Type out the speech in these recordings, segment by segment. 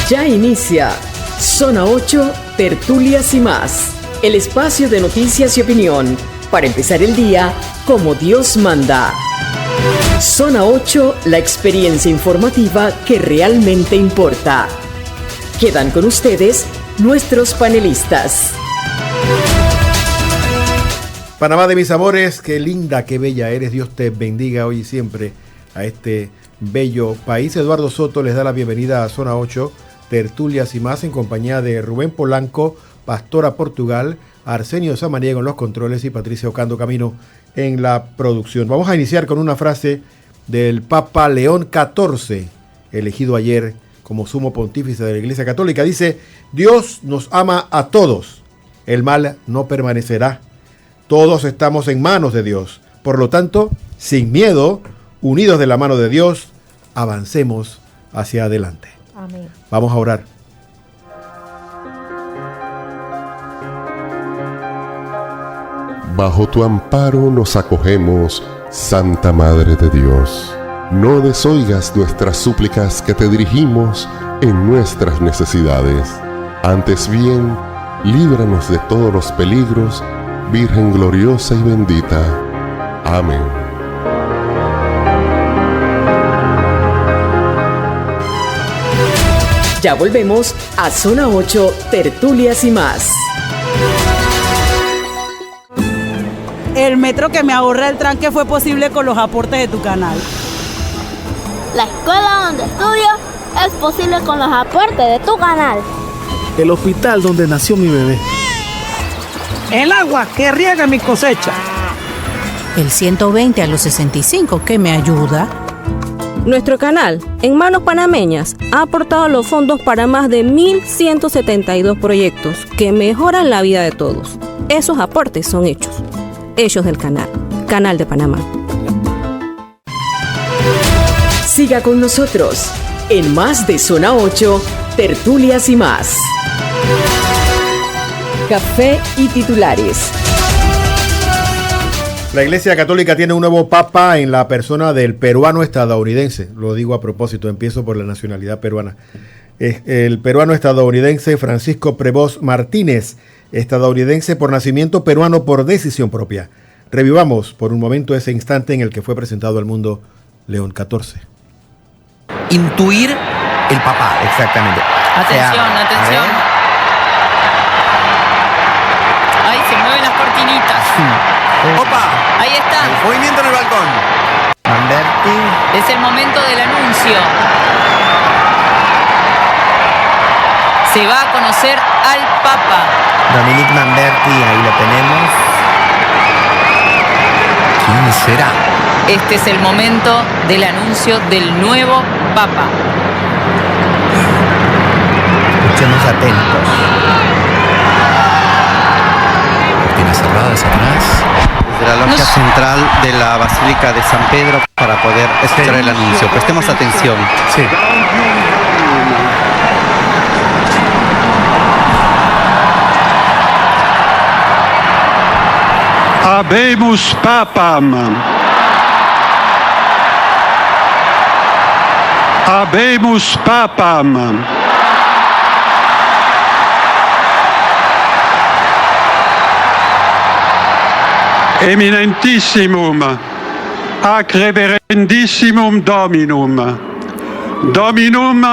Ya inicia Zona 8, Tertulias y más. El espacio de noticias y opinión para empezar el día como Dios manda. Zona 8, la experiencia informativa que realmente importa. Quedan con ustedes nuestros panelistas. Panamá de mis amores, qué linda, qué bella eres. Dios te bendiga hoy y siempre a este bello país. Eduardo Soto les da la bienvenida a Zona 8, Tertulias y más, en compañía de Rubén Polanco, Pastora Portugal, Arsenio Samaniego en los controles y Patricia Ocando Camino en la producción. Vamos a iniciar con una frase del Papa León XIV, elegido ayer como sumo pontífice de la Iglesia Católica. Dice: Dios nos ama a todos, el mal no permanecerá. Todos estamos en manos de Dios. Por lo tanto, sin miedo, unidos de la mano de Dios, avancemos hacia adelante. Amén. Vamos a orar. Bajo tu amparo nos acogemos, Santa Madre de Dios. No desoigas nuestras súplicas que te dirigimos en nuestras necesidades. Antes bien, líbranos de todos los peligros, Virgen gloriosa y bendita. Amén. Ya volvemos a Zona 8, Tertulias y más. El metro que me ahorra el tranque fue posible con los aportes de tu canal. La escuela donde estudio es posible con los aportes de tu canal. El hospital donde nació mi bebé. El agua que riega mi cosecha. El 120 a los 65 que me ayuda. Nuestro canal, en manos panameñas, ha aportado los fondos para más de 1.172 proyectos que mejoran la vida de todos. Esos aportes son hechos. Hechos del canal. Canal de Panamá. Siga con nosotros en más de Zona 8, Tertulias y más. Café y titulares. La Iglesia Católica tiene un nuevo papa en la persona del peruano estadounidense. Lo digo a propósito, empiezo por la nacionalidad peruana. El peruano estadounidense Francisco Prevost Martínez, estadounidense por nacimiento, peruano por decisión propia. Revivamos por un momento ese instante en el que fue presentado al mundo León XIV. Intuir el papá, exactamente. Atención, atención. Ahí se mueven las cortinitas. ¡Opa! Ahí está. El movimiento en el balcón. Manberti. Es el momento del anuncio. Se va a conocer al Papa. Dominique Manberti, ahí lo tenemos. ¿Quién será? Este es el momento del anuncio del nuevo Papa. Escuchemos atentos. Cortinas cerradas atrás. Desde la logia central de la Basílica de San Pedro para poder escuchar el anuncio. Prestemos atención. Sí. Habemus Papam. Habemus Papam. Eminentissimum, ac reverendissimum Dominum, Dominum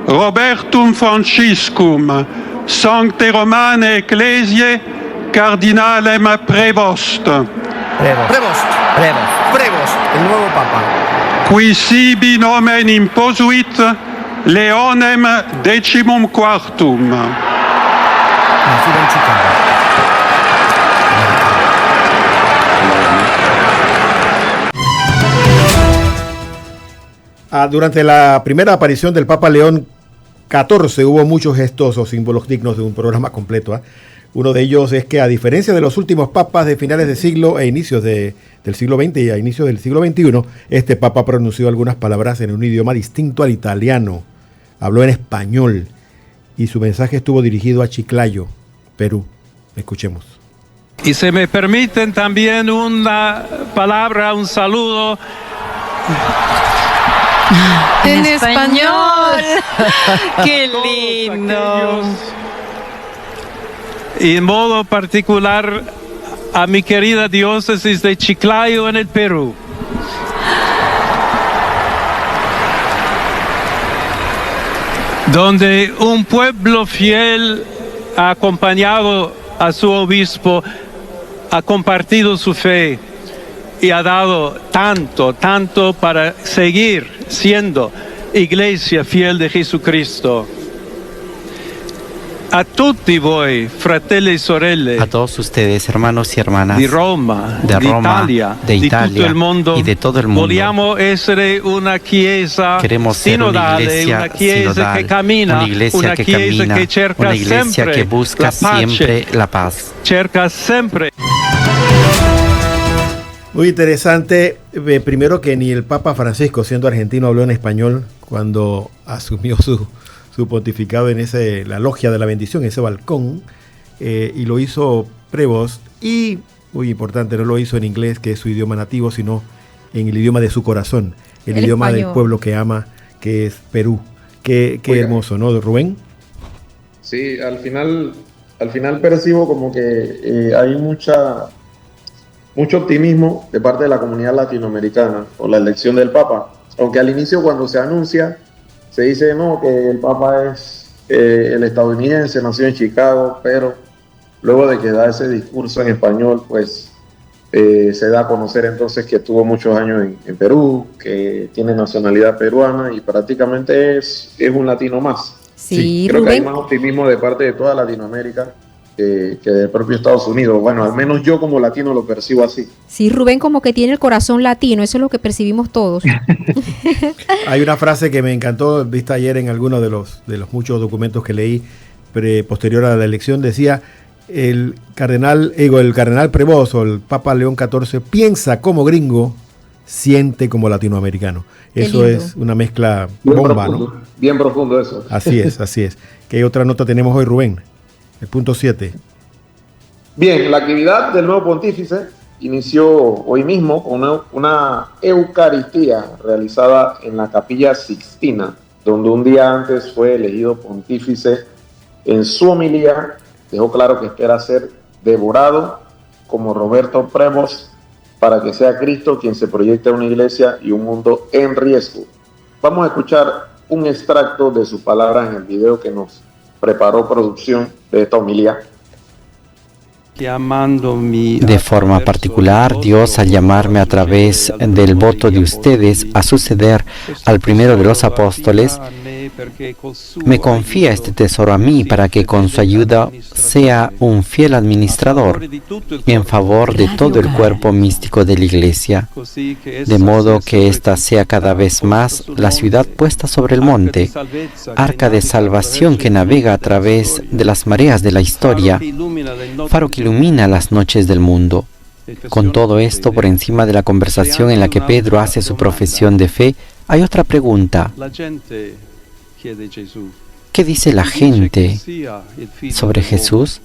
Robertum Franciscum, Sancte Romane Ecclesiae, Cardinalem Prevost. Prevost, el nuevo Papa. Qui sibi nomen imposuit Leonem Decimum Quartum. Nacido en Chicago. Durante la primera aparición del Papa León XIV hubo muchos gestos o símbolos dignos de un programa completo. Uno de ellos es que, a diferencia de los últimos papas de finales de siglo e inicios del siglo XX y a inicios del siglo XXI, este papa pronunció algunas palabras en un idioma distinto al italiano. Habló en español y su mensaje estuvo dirigido a Chiclayo, Perú. Escuchemos. Y se me permiten también una palabra, un saludo En español. ¡Qué lindo! Y en modo particular a mi querida diócesis de Chiclayo en el Perú. Donde un pueblo fiel ha acompañado a su obispo, ha compartido su fe y ha dado tanto para seguir siendo iglesia fiel de Jesucristo. A tutti voi, fratelli e sorelle, a todos ustedes, hermanos y hermanas de Roma, de Italia y de todo el mundo, vogliamo essere una chiesa queremos ser una iglesia sinodal, que camina, una iglesia que cerca una iglesia que busca siempre la paz. Cerca siempre. Muy interesante. Primero que ni el Papa Francisco, siendo argentino, habló en español cuando asumió su pontificado en la logia de la bendición, ese balcón, y lo hizo Prevost, y muy importante, no lo hizo en inglés, que es su idioma nativo, sino en el idioma de su corazón, el idioma español del pueblo que ama, que es Perú. Qué hermoso, ¿no, Rubén? Sí, al final percibo como que hay mucho optimismo de parte de la comunidad latinoamericana por la elección del Papa, aunque al inicio, cuando se anuncia, se dice no, que el Papa es el estadounidense, nació en Chicago, pero luego de que da ese discurso en español, pues se da a conocer entonces que tuvo muchos años en Perú, que tiene nacionalidad peruana y prácticamente es un latino más. Sí, creo Rubén, que hay más optimismo de parte de toda Latinoamérica que del propio Estados Unidos. Bueno, al menos yo como latino lo percibo así. Sí, Rubén como que tiene el corazón latino, eso es lo que percibimos todos. Hay una frase que me encantó, vista ayer en alguno de los muchos documentos que leí posterior a la elección, decía el cardenal Prevost o el Papa León XIV piensa como gringo, siente como latinoamericano. Eso es una mezcla bomba, ¿no? Bien profundo eso. Así es. ¿Qué otra nota tenemos hoy, Rubén? El punto 7. Bien, la actividad del nuevo pontífice inició hoy mismo con una Eucaristía realizada en la Capilla Sixtina, donde un día antes fue elegido pontífice. En su homilía dejó claro que espera ser devorado como Roberto Prevost para que sea Cristo quien se proyecte a una iglesia y un mundo en riesgo. Vamos a escuchar un extracto de sus palabras en el video que nos preparó producción de esta homilía. De forma particular, Dios, al llamarme a través del voto de ustedes a suceder al primero de los apóstoles, me confía este tesoro a mí para que con su ayuda sea un fiel administrador en favor de todo el cuerpo místico de la Iglesia, de modo que ésta sea cada vez más la ciudad puesta sobre el monte, arca de salvación que navega a través de las mareas de la historia, faro que ilumina las noches del mundo. Con todo esto por encima de la conversación en la que Pedro hace su profesión de fe, hay otra pregunta. ¿Qué dice la gente sobre Jesús?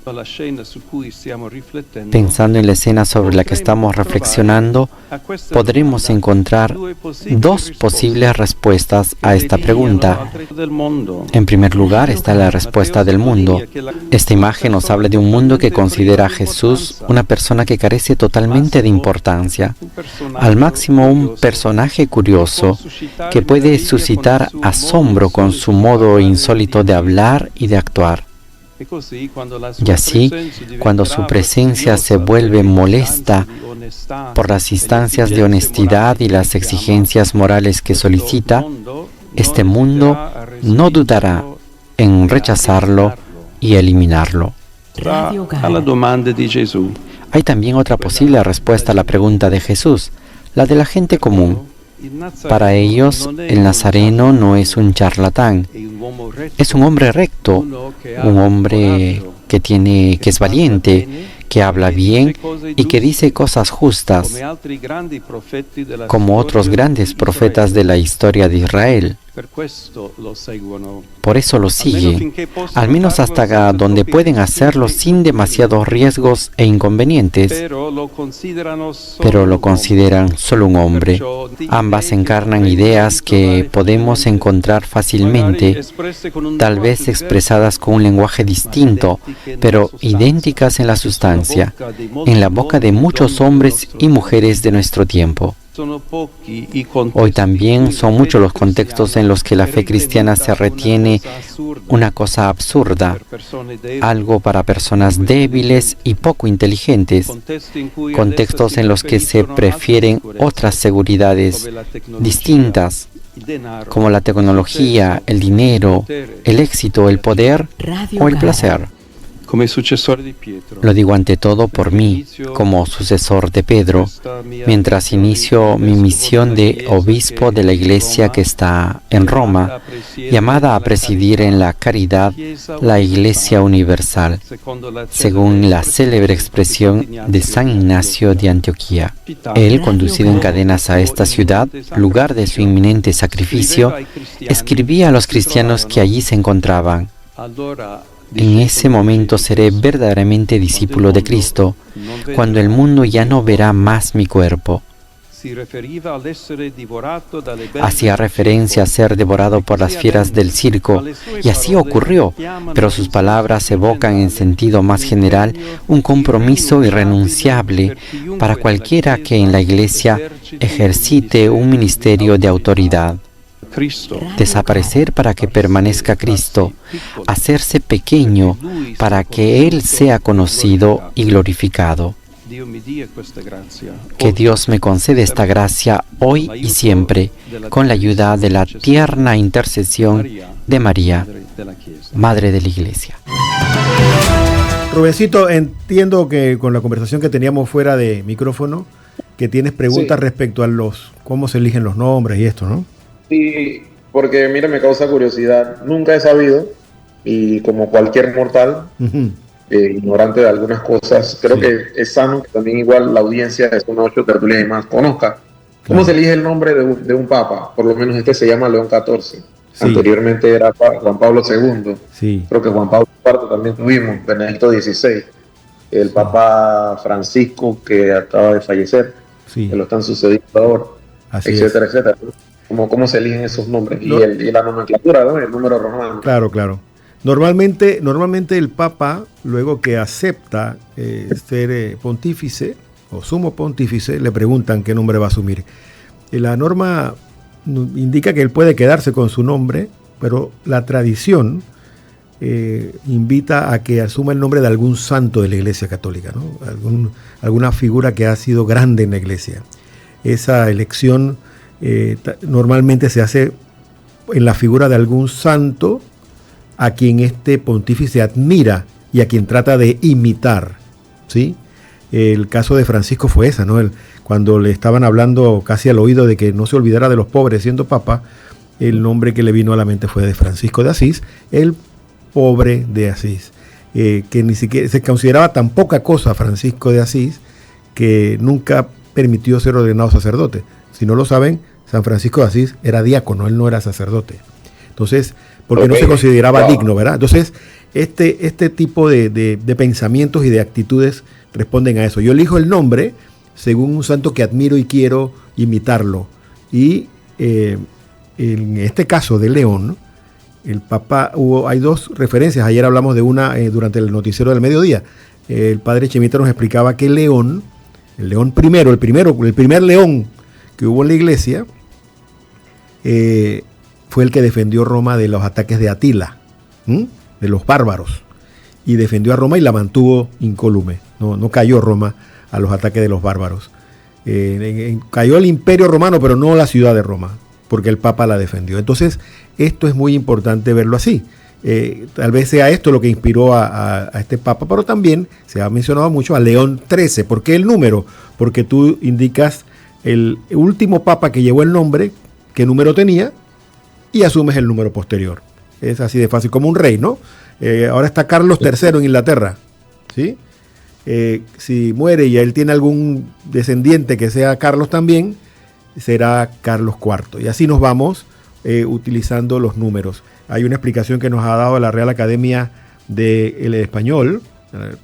Pensando en la escena sobre la que estamos reflexionando, podremos encontrar dos posibles respuestas a esta pregunta. En primer lugar está la respuesta del mundo. Esta imagen nos habla de un mundo que considera a Jesús una persona que carece totalmente de importancia, al máximo un personaje curioso que puede suscitar asombro con su modo insólito de hablar y de actuar. Y así, cuando su presencia se vuelve molesta por las instancias de honestidad y las exigencias morales que solicita, este mundo no dudará en rechazarlo y eliminarlo. Hay también otra posible respuesta a la pregunta de Jesús, la de la gente común. Para ellos, el nazareno no es un charlatán, es un hombre recto, un hombre que es valiente, que habla bien y que dice cosas justas, como otros grandes profetas de la historia de Israel. Por eso lo sigue, al menos hasta donde pueden hacerlo sin demasiados riesgos e inconvenientes, pero lo consideran solo un hombre. Ambas encarnan ideas que podemos encontrar fácilmente, tal vez expresadas con un lenguaje distinto, pero idénticas en la sustancia, en la boca de muchos hombres y mujeres de nuestro tiempo. Hoy también son muchos los contextos en los que la fe cristiana se retiene una cosa absurda, algo para personas débiles y poco inteligentes, contextos en los que se prefieren otras seguridades distintas, como la tecnología, el dinero, el éxito, el poder o el placer. Lo digo ante todo por mí, como sucesor de Pedro, mientras inicio mi misión de obispo de la iglesia que está en Roma, llamada a presidir en la caridad la Iglesia Universal, según la célebre expresión de San Ignacio de Antioquía. Él, conducido en cadenas a esta ciudad, lugar de su inminente sacrificio, escribía a los cristianos que allí se encontraban: en ese momento seré verdaderamente discípulo de Cristo, cuando el mundo ya no verá más mi cuerpo. Hacía referencia a ser devorado por las fieras del circo, y así ocurrió, pero sus palabras evocan en sentido más general un compromiso irrenunciable para cualquiera que en la Iglesia ejercite un ministerio de autoridad. Desaparecer para que permanezca Cristo, hacerse pequeño para que Él sea conocido y glorificado. Que Dios me conceda esta gracia hoy y siempre, con la ayuda de la tierna intercesión de María, Madre de la Iglesia. Rubencito, entiendo que con la conversación que teníamos fuera de micrófono, que tienes preguntas respecto a cómo se eligen los nombres y esto, ¿no? Sí, porque mira, me causa curiosidad. Nunca he sabido, y como cualquier mortal, ignorante de algunas cosas, creo que es sano que también igual la audiencia de Zona 8 Tertulia y más conozca cómo se elige el nombre de un papa. Por lo menos este se llama León XIV. Anteriormente era Juan Pablo II. Creo que Juan Pablo IV también tuvimos, Benedicto XVI. El Papa Francisco, que acaba de fallecer, que lo están sucediendo ahora, etcétera, etcétera. ¿Cómo se eligen esos nombres? Y la nomenclatura, ¿no? El número romano. Claro. Normalmente el Papa, luego que acepta ser pontífice o sumo pontífice, le preguntan qué nombre va a asumir. La norma indica que él puede quedarse con su nombre, pero la tradición invita a que asuma el nombre de algún santo de la Iglesia Católica, ¿no? Alguna figura que ha sido grande en la Iglesia. Esa elección normalmente se hace en la figura de algún santo a quien este pontífice admira y a quien trata de imitar, ¿sí? El caso de Francisco fue esa, ¿no? Cuando le estaban hablando casi al oído de que no se olvidara de los pobres siendo papa, el nombre que le vino a la mente fue de Francisco de Asís, el pobre de Asís, que ni siquiera se consideraba tan poca cosa Francisco de Asís que nunca permitió ser ordenado sacerdote. Si no lo saben, San Francisco de Asís era diácono, él no era sacerdote. Entonces, porque no se consideraba digno, ¿verdad? Entonces, este tipo de pensamientos y de actitudes responden a eso. Yo elijo el nombre según un santo que admiro y quiero imitarlo. Y en este caso de León, el Papa, hay dos referencias. Ayer hablamos de una durante el noticiero del mediodía. El padre Chemita nos explicaba que León, el León primero, el primer León que hubo en la iglesia, fue el que defendió Roma de los ataques de Atila, de los bárbaros, y defendió a Roma y la mantuvo incólume. No cayó Roma a los ataques de los bárbaros. Cayó el imperio romano, pero no la ciudad de Roma, porque el Papa la defendió. Entonces, esto es muy importante verlo así. Tal vez sea esto lo que inspiró a este Papa, pero también se ha mencionado mucho a León XIII. ¿Por qué el número? Porque tú indicas el último Papa que llevó el nombre, qué número tenía, y asumes el número posterior. Es así de fácil, como un rey, ¿no? Ahora está Carlos III en Inglaterra, ¿sí? Si muere y él tiene algún descendiente que sea Carlos también, será Carlos IV. Y así nos vamos utilizando los números. Hay una explicación que nos ha dado la Real Academia del Español,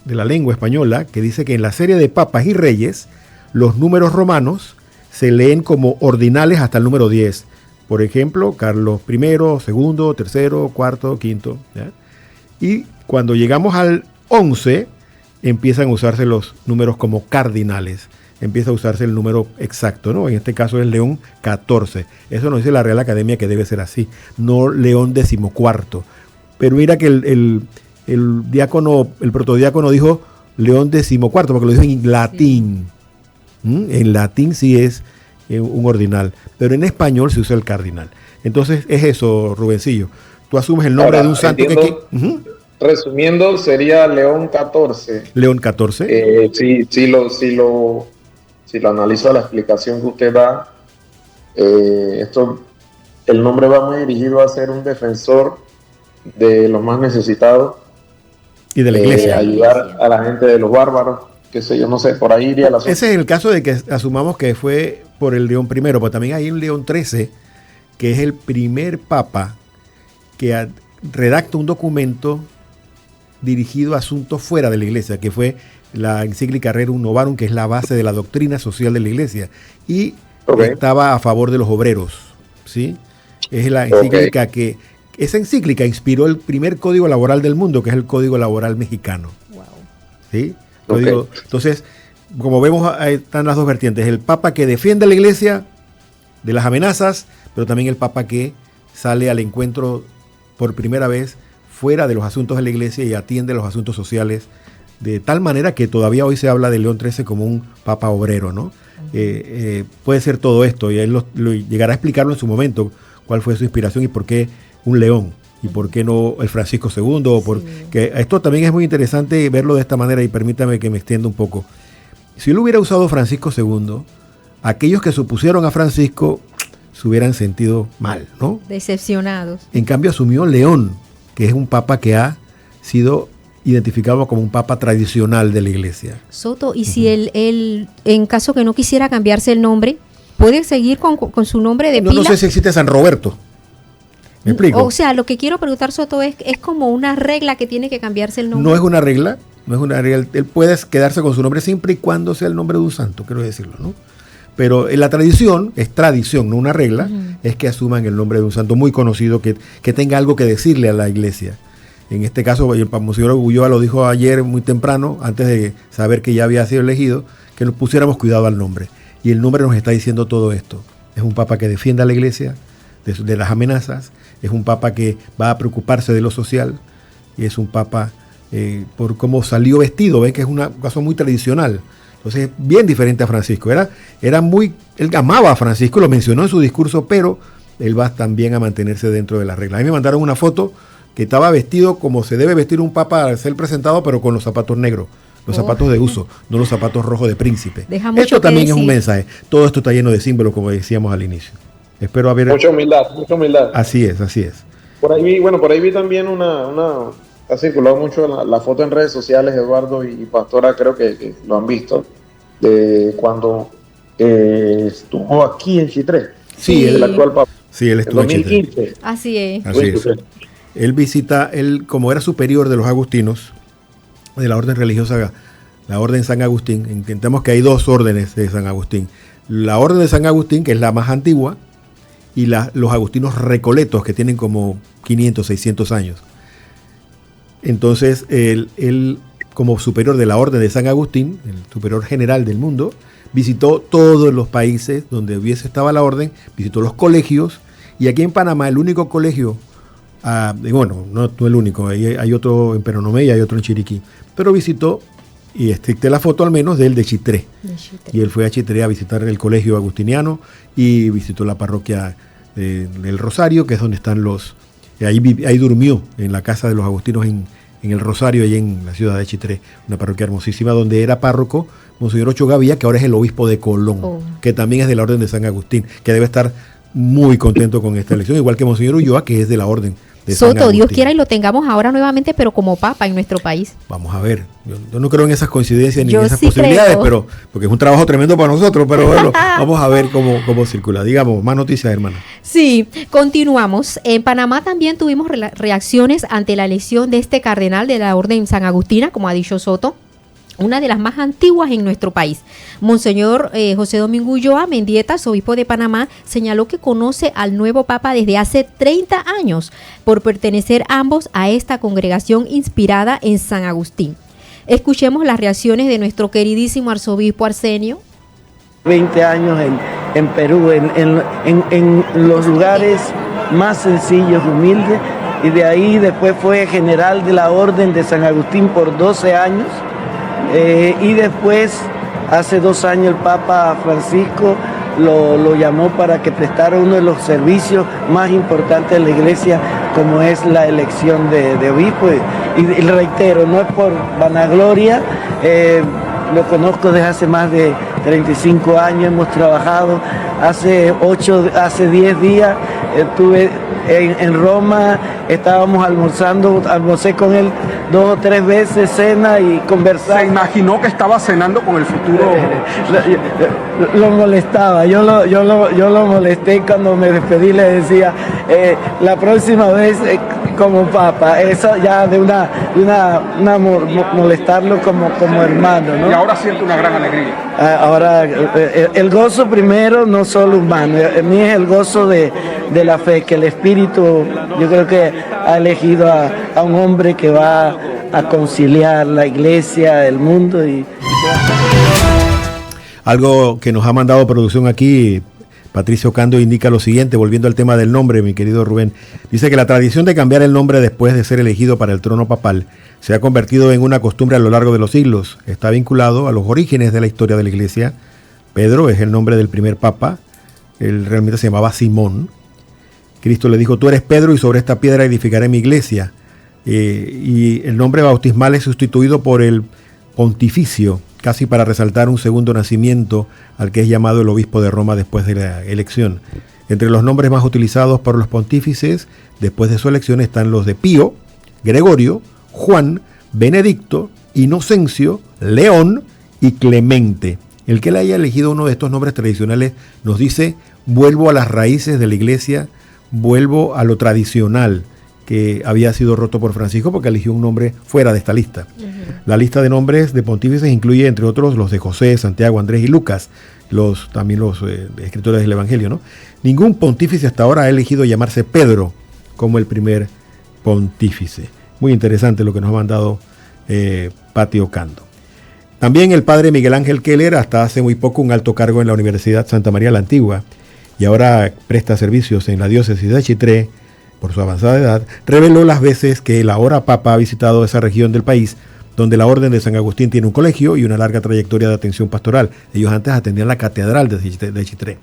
de la lengua española, que dice que en la serie de papas y reyes, los números romanos se leen como ordinales hasta el número 10. Por ejemplo, Carlos I, II, III, IV, V. ¿Ya? Y cuando llegamos al 11, empiezan a usarse los números como cardinales. Empieza a usarse el número exacto, ¿no? En este caso es León XIV. Eso nos dice la Real Academia que debe ser así, no León XIV. Pero mira que el diácono, el protodiácono dijo León XIV, porque lo dijo en latín. En latín sí es un ordinal, pero en español se usa el cardinal. Entonces es eso, Rubencillo. Tú asumes el nombre de un santo Resumiendo, sería León XIV. León XIV. Si lo analizo la explicación que usted da, el nombre va muy dirigido a ser un defensor de los más necesitados y de la iglesia. Ayudar a la gente de los bárbaros, qué sé yo, no sé, por ahí iría la Ese es el caso de que asumamos que fue por el León I, pero también hay un León XIII, que es el primer papa que redacta un documento dirigido a asuntos fuera de la iglesia, que fue la encíclica Rerum Novarum, que es la base de la doctrina social de la iglesia, y estaba a favor de los obreros, ¿sí? Es la encíclica que... Esa encíclica inspiró el primer código laboral del mundo, que es el Código Laboral Mexicano. Wow. ¿Sí? Entonces, como vemos, ahí están las dos vertientes. El papa que defiende a la iglesia de las amenazas, pero también el papa que sale al encuentro por primera vez fuera de los asuntos de la iglesia y atiende los asuntos sociales, de tal manera que todavía hoy se habla de León XIII como un papa obrero, ¿no? Puede ser todo esto, y él lo llegará a explicarlo en su momento, cuál fue su inspiración y por qué un león, y por qué no el Francisco II, que esto también es muy interesante verlo de esta manera, y permítame que me extienda un poco. Si él hubiera usado Francisco II, aquellos que se opusieron a Francisco se hubieran sentido mal, ¿no? Decepcionados. En cambio asumió León, que es un papa que ha sido identificado como un papa tradicional de la iglesia. Soto, y si él, en caso que no quisiera cambiarse el nombre, ¿puede seguir con su nombre de pila? No sé si existe San Roberto. ¿Me explico? O sea, lo que quiero preguntar, Soto, es como una regla que tiene que cambiarse el nombre. No es una regla, Él puede quedarse con su nombre siempre y cuando sea el nombre de un santo, quiero decirlo, ¿no? Pero en la tradición, es tradición, no una regla, es que asuman el nombre de un santo muy conocido que tenga algo que decirle a la iglesia. En este caso, el Monseñor Ulloa lo dijo ayer muy temprano, antes de saber que ya había sido elegido, que nos pusiéramos cuidado al nombre. Y el nombre nos está diciendo todo esto. Es un papa que defiende a la iglesia de las amenazas, es un papa que va a preocuparse de lo social, y es un papa por cómo salió vestido, ven que es un caso muy tradicional. Entonces, bien diferente a Francisco. Él amaba a Francisco, lo mencionó en su discurso, pero él va también a mantenerse dentro de las reglas. A mí me mandaron una foto que estaba vestido como se debe vestir un papa al ser presentado, pero con los zapatos negros, los zapatos de uso, no los zapatos rojos de príncipe. Esto también es un mensaje. Todo esto está lleno de símbolos, como decíamos al inicio. Espero haber... Mucha humildad. Así es. Por ahí vi también ha circulado mucho la foto en redes sociales, Eduardo y Pastora, creo que lo han visto, de cuando estuvo aquí en Chitré. Sí, el actual papa. Sí, él estuvo en 2015. Chitré. Así es. Él visita, como era superior de los agustinos, de la orden religiosa, la orden San Agustín. Entendemos que hay dos órdenes de San Agustín. La orden de San Agustín, que es la más antigua, y los agustinos recoletos, que tienen como 500, 600 años. Entonces, él, como superior de la orden de San Agustín, el superior general del mundo, visitó todos los países donde estaba la orden, visitó los colegios, y aquí en Panamá el único colegio, no el único, hay otro en Peronomé y hay otro en Chiriquí, pero visitó, y estricté la foto al menos, de Chitré. Y él fue a Chitré a visitar el colegio agustiniano y visitó la parroquia del Rosario, que es donde están ahí durmió en la casa de los agustinos en el Rosario, ahí en la ciudad de Chitré, una parroquia hermosísima donde era párroco Monseñor Ocho Gavía, que ahora es el obispo de Colón, que también es de la orden de San Agustín, que debe estar muy contento con esta elección, igual que Monseñor Ulloa, que es de la orden de San Soto, Agustín. Dios quiera y lo tengamos ahora nuevamente, pero como papa en nuestro país. Vamos a ver, yo no creo en esas coincidencias ni Yo en esas sí posibilidades, creo. pero porque es un trabajo tremendo para nosotros, pero bueno, vamos a ver cómo circula. Digamos, más noticias, hermana. Sí, continuamos. En Panamá también tuvimos reacciones ante la elección de este cardenal de la Orden San Agustina, como ha dicho Soto, una de las más antiguas en nuestro país. Monseñor José Domingo Ulloa Mendieta, obispo de Panamá, señaló que conoce al nuevo papa desde hace 30 años por pertenecer ambos a esta congregación inspirada en San Agustín. Escuchemos las reacciones de nuestro queridísimo arzobispo Arsenio. 20 años en Perú, en los lugares más sencillos, humildes, y de ahí después fue general de la Orden de San Agustín por 12 años. Y después, hace 2 años, el Papa Francisco lo llamó para que prestara uno de los servicios más importantes de la Iglesia, como es la elección de obispo. Y reitero, no es por vanagloria, lo conozco desde hace más de 35 años, hemos trabajado. Hace 10 días estuve en Roma, estábamos almorcé con él 2 o 3 veces, cena y conversar. ¿Se imaginó que estaba cenando con el futuro? Lo molestaba, yo lo molesté cuando me despedí, le decía, la próxima vez como papa, eso ya de molestarlo como hermano, ¿no? Y ahora siento una gran alegría. Ahora, el gozo primero, no solo humano, a mí es el gozo de la fe, que el Espíritu, yo creo que ha elegido a un hombre que va a conciliar la iglesia, el mundo. Algo que nos ha mandado producción aquí, Patricio Cando, indica lo siguiente, volviendo al tema del nombre, mi querido Rubén. Dice que la tradición de cambiar el nombre después de ser elegido para el trono papal se ha convertido en una costumbre a lo largo de los siglos. Está vinculado a los orígenes de la historia de la iglesia. Pedro es el nombre del primer papa. Él realmente se llamaba Simón. Cristo le dijo, tú eres Pedro y sobre esta piedra edificaré mi iglesia. Y el nombre bautismal es sustituido por el pontificio, casi para resaltar un segundo nacimiento al que es llamado el obispo de Roma después de la elección. Entre los nombres más utilizados por los pontífices después de su elección están los de Pío, Gregorio, Juan, Benedicto, Inocencio, León y Clemente. El que le haya elegido uno de estos nombres tradicionales nos dice, vuelvo a las raíces de la iglesia, vuelvo a lo tradicional que había sido roto por Francisco porque eligió un nombre fuera de esta lista. La lista de nombres de pontífices incluye, entre otros, los de José, Santiago, Andrés y Lucas, también los escritores del Evangelio, ¿no? Ningún pontífice hasta ahora ha elegido llamarse Pedro como el primer pontífice. Muy interesante lo que nos ha mandado Patio Cando. También el padre Miguel Ángel Keller, hasta hace muy poco un alto cargo en la Universidad Santa María la Antigua, y ahora presta servicios en la diócesis de Chitré, por su avanzada edad, reveló las veces que el ahora Papa ha visitado esa región del país, donde la Orden de San Agustín tiene un colegio y una larga trayectoria de atención pastoral. Ellos antes atendían la catedral de Chitré.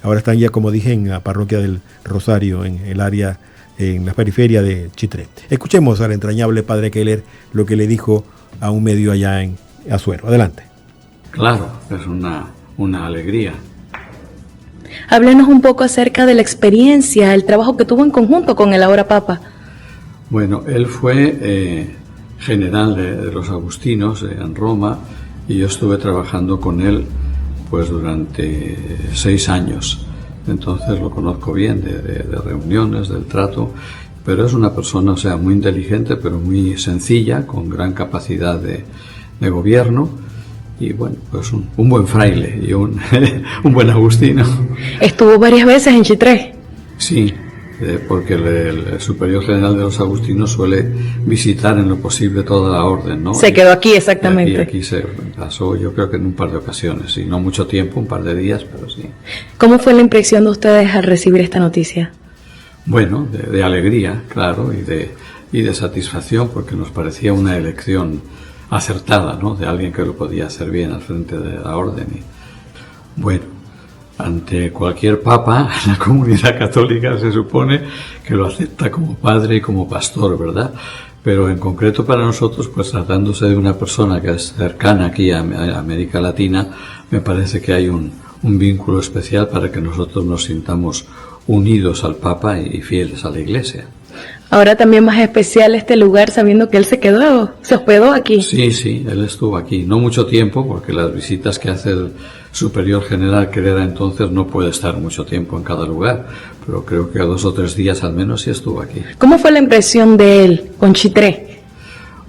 Ahora están ya, como dije, en la parroquia del Rosario, en el área, en la periferia de Chitré. Escuchemos al entrañable padre Keller lo que le dijo a un medio allá en Azuero. Adelante. Claro, es una alegría. Háblenos un poco acerca de la experiencia, el trabajo que tuvo en conjunto con el ahora Papa. Bueno, él fue general de los agustinos en Roma y yo estuve trabajando con él pues durante 6 años. Entonces lo conozco bien de reuniones, del trato, pero es una persona, o sea, muy inteligente, pero muy sencilla, con gran capacidad de gobierno. Y bueno, pues un buen fraile y un buen agustino. ¿Estuvo varias veces en Chitré? Sí, porque el superior general de los agustinos suele visitar en lo posible toda la orden, ¿no? Se quedó aquí, exactamente. Y aquí se pasó, yo creo que en un par de ocasiones, y no mucho tiempo, un par de días, pero sí. ¿Cómo fue la impresión de ustedes al recibir esta noticia? Bueno, de alegría, claro, y de satisfacción, porque nos parecía una elección acertada, ¿no? De alguien que lo podía hacer bien al frente de la orden. Y, bueno, ante cualquier papa, la comunidad católica se supone que lo acepta como padre y como pastor, ¿verdad? Pero en concreto para nosotros, pues tratándose de una persona que es cercana aquí a América Latina, me parece que hay un vínculo especial para que nosotros nos sintamos unidos al Papa y fieles a la Iglesia. Ahora también más especial este lugar sabiendo que él se hospedó aquí. Sí, él estuvo aquí. No mucho tiempo, porque las visitas que hace el superior general, que era entonces, no puede estar mucho tiempo en cada lugar, pero creo que 2 o 3 días al menos sí estuvo aquí. ¿Cómo fue la impresión de él con Chitré?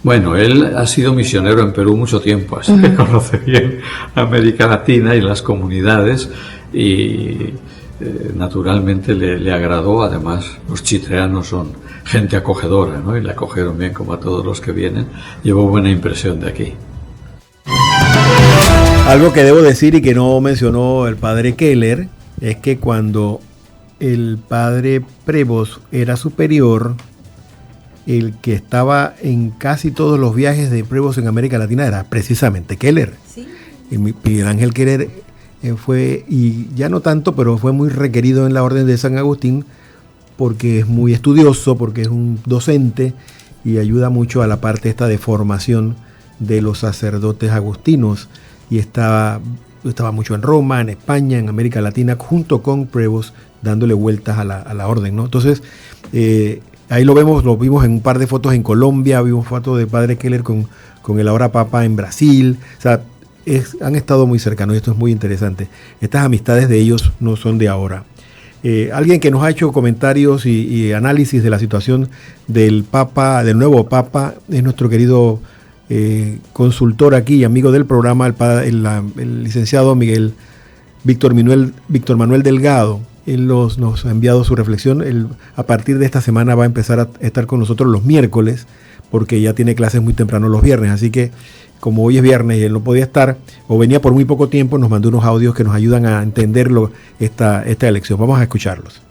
Bueno, él ha sido misionero en Perú mucho tiempo, así que conoce bien América Latina y las comunidades, y naturalmente le agradó. Además, los chitreanos son gente acogedora, ¿no? Y le acogieron bien, como a todos los que vienen. Llevó buena impresión de aquí. Algo que debo decir y que no mencionó el padre Keller es que cuando el padre Prevost era superior, el que estaba en casi todos los viajes de Prevost en América Latina era precisamente Keller. ¿Sí? Y Miguel Ángel Keller fue, y ya no tanto, pero fue muy requerido en la Orden de San Agustín porque es muy estudioso, porque es un docente y ayuda mucho a la parte esta de formación de los sacerdotes agustinos, y estaba mucho en Roma, en España, en América Latina, junto con Prevost, dándole vueltas a la orden, ¿no? Entonces, ahí lo vimos en un par de fotos en Colombia, vimos fotos de padre Keller con el ahora Papa en Brasil. O sea, han estado muy cercanos, y esto es muy interesante. Estas amistades de ellos no son de ahora. Alguien que nos ha hecho comentarios y análisis de la situación del Papa, del nuevo Papa, es nuestro querido consultor aquí y amigo del programa, el licenciado Víctor Manuel Delgado. Él nos ha enviado su reflexión. Él, a partir de esta semana, va a empezar a estar con nosotros los miércoles, porque ya tiene clases muy temprano los viernes. Así que, como hoy es viernes y él no podía estar, o venía por muy poco tiempo, nos mandó unos audios que nos ayudan a entender esta elección. Vamos a escucharlos.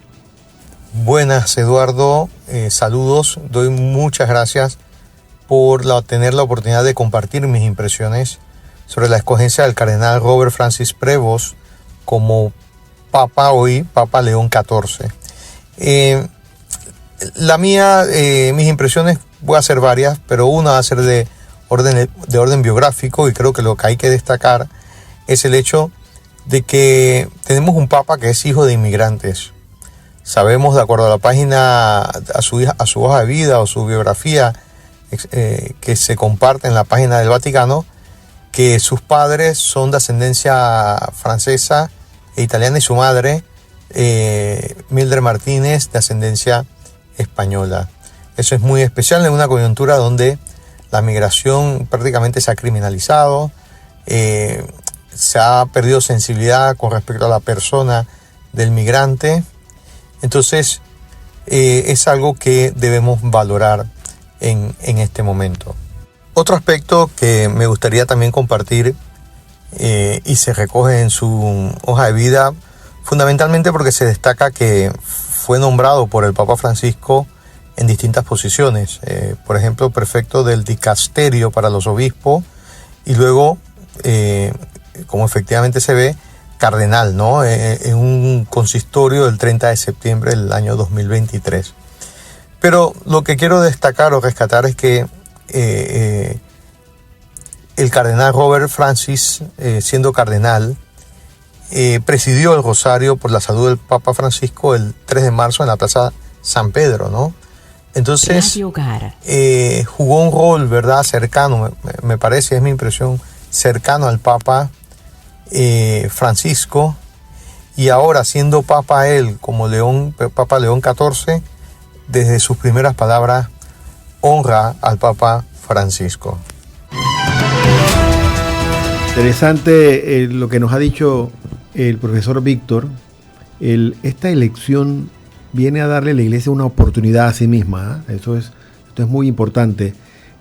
Buenas, Eduardo. Saludos. Doy muchas gracias por tener la oportunidad de compartir mis impresiones sobre la escogencia del cardenal Robert Francis Prevost como Papa hoy, Papa León XIV. Mis impresiones voy a hacer varias, pero una va a ser de orden biográfico, y creo que lo que hay que destacar es el hecho de que tenemos un Papa que es hijo de inmigrantes. Sabemos, de acuerdo a la página, a su hoja de vida o su biografía, que se comparte en la página del Vaticano, que sus padres son de ascendencia francesa e italiana, y su madre, Mildred Martínez, de ascendencia española. Eso es muy especial en una coyuntura donde la migración prácticamente se ha criminalizado, se ha perdido sensibilidad con respecto a la persona del migrante. Entonces, es algo que debemos valorar en este momento. Otro aspecto que me gustaría también compartir, y se recoge en su hoja de vida, fundamentalmente porque se destaca que fue nombrado por el Papa Francisco en distintas posiciones, por ejemplo, prefecto del dicasterio para los obispos, y luego, como efectivamente se ve, cardenal, ¿no? En un consistorio del 30 de septiembre del año 2023. Pero lo que quiero destacar o rescatar es que el cardenal Robert Francis, siendo cardenal, presidió el Rosario por la salud del Papa Francisco el 3 de marzo en la Plaza San Pedro, ¿no? Entonces, jugó un rol, ¿verdad?, cercano, me parece, es mi impresión, cercano al Papa Francisco, y ahora siendo Papa él, como Papa León XIV, desde sus primeras palabras, honra al Papa Francisco. Interesante lo que nos ha dicho el profesor Víctor. Esta elección viene a darle a la Iglesia una oportunidad a sí misma, ¿eh? Esto es muy importante.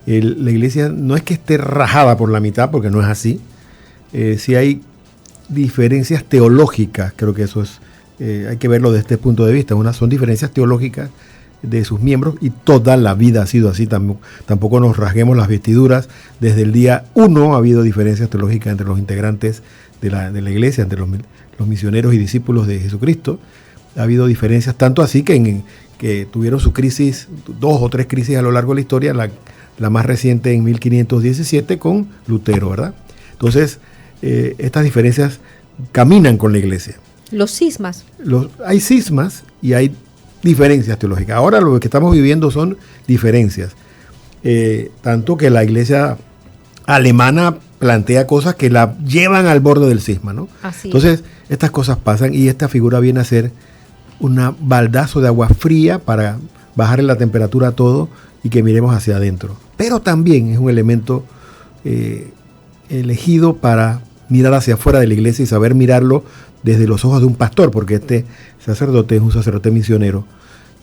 La Iglesia no es que esté rajada por la mitad, porque no es así. Si hay diferencias teológicas, creo que eso es, hay que verlo desde este punto de vista. Son diferencias teológicas de sus miembros, y toda la vida ha sido así. Tampoco nos rasguemos las vestiduras. Desde el día 1 ha habido diferencias teológicas entre los integrantes de la Iglesia, entre los misioneros y discípulos de Jesucristo. Ha habido diferencias, tanto así que tuvieron su crisis, 2 o 3 crisis a lo largo de la historia, la más reciente en 1517 con Lutero, ¿verdad? Entonces, estas diferencias caminan con la Iglesia. Los cismas. Hay cismas y hay diferencias teológicas. Ahora lo que estamos viviendo son diferencias. Tanto que la iglesia alemana plantea cosas que la llevan al borde del cisma, ¿no? Entonces, estas cosas pasan y esta figura viene a ser un baldazo de agua fría para bajarle la temperatura a todo y que miremos hacia adentro. Pero también es un elemento elegido para mirar hacia afuera de la iglesia y saber mirarlo desde los ojos de un pastor, porque este sacerdote es un sacerdote misionero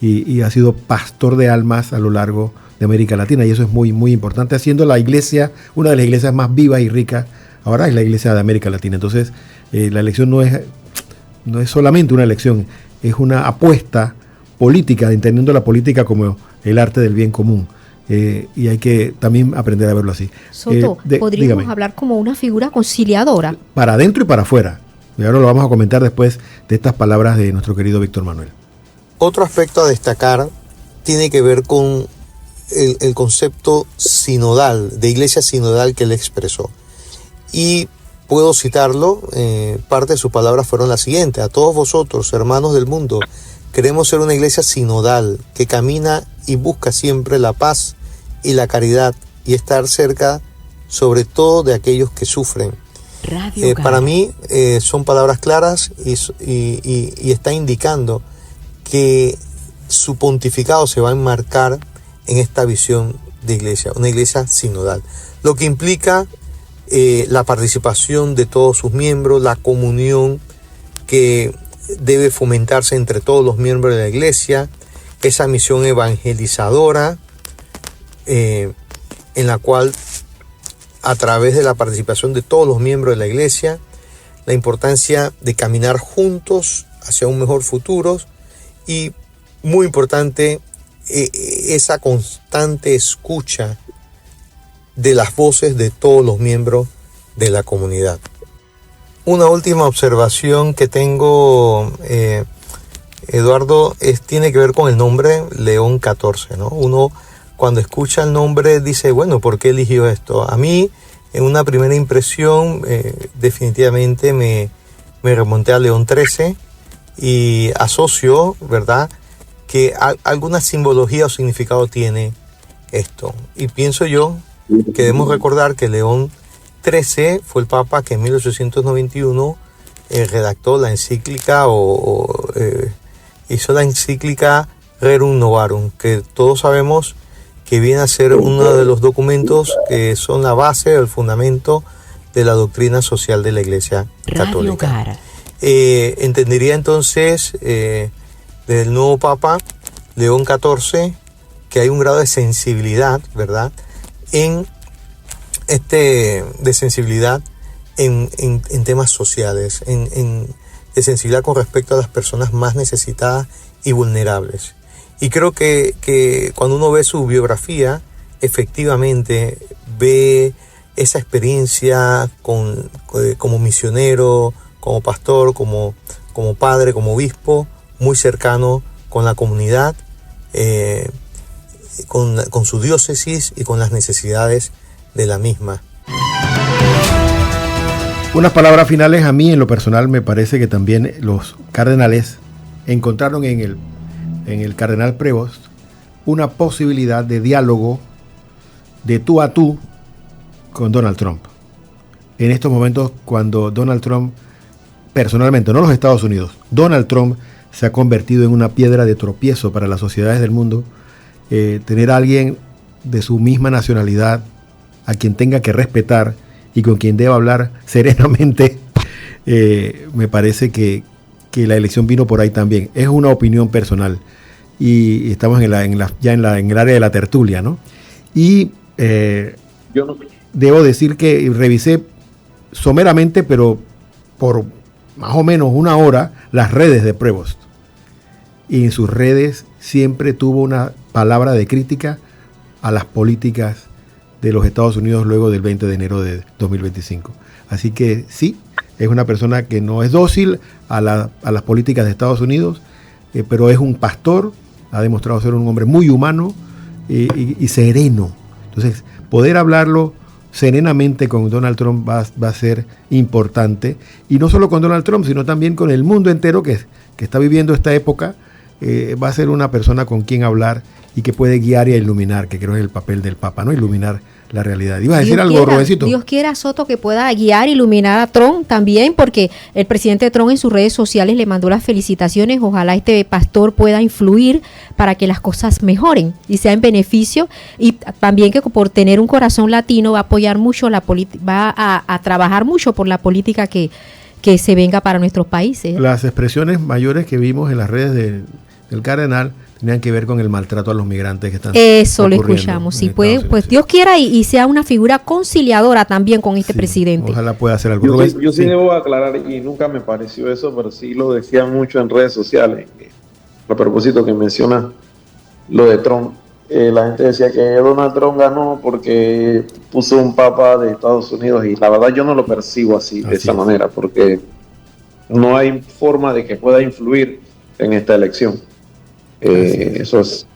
y ha sido pastor de almas a lo largo de América Latina, y eso es muy, muy importante, haciendo la iglesia, una de las iglesias más vivas y ricas, ahora es la iglesia de América Latina. Entonces, la elección no es solamente una elección, es una apuesta política, entendiendo la política como el arte del bien común. Y hay que también aprender a verlo así. Soto, podríamos hablar como una figura conciliadora. Para adentro y para afuera. Y ahora lo vamos a comentar después de estas palabras de nuestro querido Víctor Manuel. Otro aspecto a destacar tiene que ver con el concepto sinodal, de iglesia sinodal que él expresó. Y puedo citarlo, parte de sus palabras fueron las siguientes: a todos vosotros, hermanos del mundo, queremos ser una iglesia sinodal que camina y busca siempre la paz y la caridad y estar cerca sobre todo de aquellos que sufren. Para mí son palabras claras y está indicando que su pontificado se va a enmarcar en esta visión de iglesia, una iglesia sinodal, lo que implica la participación de todos sus miembros, la comunión que debe fomentarse entre todos los miembros de la iglesia, esa misión evangelizadora en la cual, a través de la participación de todos los miembros de la iglesia, la importancia de caminar juntos hacia un mejor futuro y, muy importante, esa constante escucha de las voces de todos los miembros de la comunidad. Una última observación que tengo, Eduardo, tiene que ver con el nombre León XIV, ¿no? Uno, cuando escucha el nombre, dice, bueno, ¿por qué eligió esto? A mí, en una primera impresión, definitivamente me remonté a León XIII y asocio, ¿verdad?, que alguna simbología o significado tiene esto. Y pienso yo que debemos recordar que León XIII fue el Papa que en 1891 redactó la encíclica hizo la encíclica Rerum Novarum, que todos sabemos que viene a ser uno de los documentos que son la base, el fundamento de la doctrina social de la Iglesia Católica. Entendería entonces del nuevo Papa León XIV que hay un grado de sensibilidad, ¿verdad?, de sensibilidad en temas sociales, de sensibilidad con respecto a las personas más necesitadas y vulnerables. Y creo que cuando uno ve su biografía, efectivamente ve esa experiencia como misionero, como pastor, como padre, como obispo, muy cercano con la comunidad, con su diócesis y con las necesidades de la misma. Unas palabras finales. A mí, en lo personal, me parece que también los cardenales encontraron en el cardenal Prevost una posibilidad de diálogo de tú a tú con Donald Trump. En estos momentos, cuando Donald Trump, personalmente, no los Estados Unidos, Donald Trump se ha convertido en una piedra de tropiezo para las sociedades del mundo, tener a alguien de su misma nacionalidad, a quien tenga que respetar y con quien deba hablar serenamente, me parece que la elección vino por ahí también. Es una opinión personal y estamos ya en el área de la tertulia, ¿no? Y debo decir que revisé someramente, pero por más o menos una hora, las redes de Prevost. Y en sus redes siempre tuvo una palabra de crítica a las políticas de los Estados Unidos luego del 20 de enero de 2025. Así que sí, es una persona que no es dócil a las políticas de Estados Unidos, pero es un pastor, ha demostrado ser un hombre muy humano y sereno. Entonces, poder hablarlo serenamente con Donald Trump va a ser importante, y no solo con Donald Trump, sino también con el mundo entero que está viviendo esta época va a ser una persona con quien hablar y que puede guiar y iluminar, que creo es el papel del Papa, ¿no? Iluminar la realidad. ¿Ibas a decir algo, Rubensito? Dios quiera, Soto, que pueda guiar, iluminar a Trump también, porque el presidente Trump en sus redes sociales le mandó las felicitaciones. Ojalá este pastor pueda influir para que las cosas mejoren y sea en beneficio, y también que por tener un corazón latino va a apoyar mucho va a trabajar mucho por la política que se venga para nuestros países. Las expresiones mayores que vimos en las redes del cardenal tenían que ver con el maltrato a los migrantes que están Eso lo escuchamos. Si puede, pues Dios quiera y sea una figura conciliadora también con este presidente. Ojalá pueda hacer algo. Yo sí debo aclarar, y nunca me pareció eso, pero sí lo decían mucho en redes sociales. A propósito que menciona lo de Trump, la gente decía que Donald Trump ganó porque puso un papa de Estados Unidos, y la verdad yo no lo percibo así de esa manera, porque no hay forma de que pueda influir en esta elección. Eso es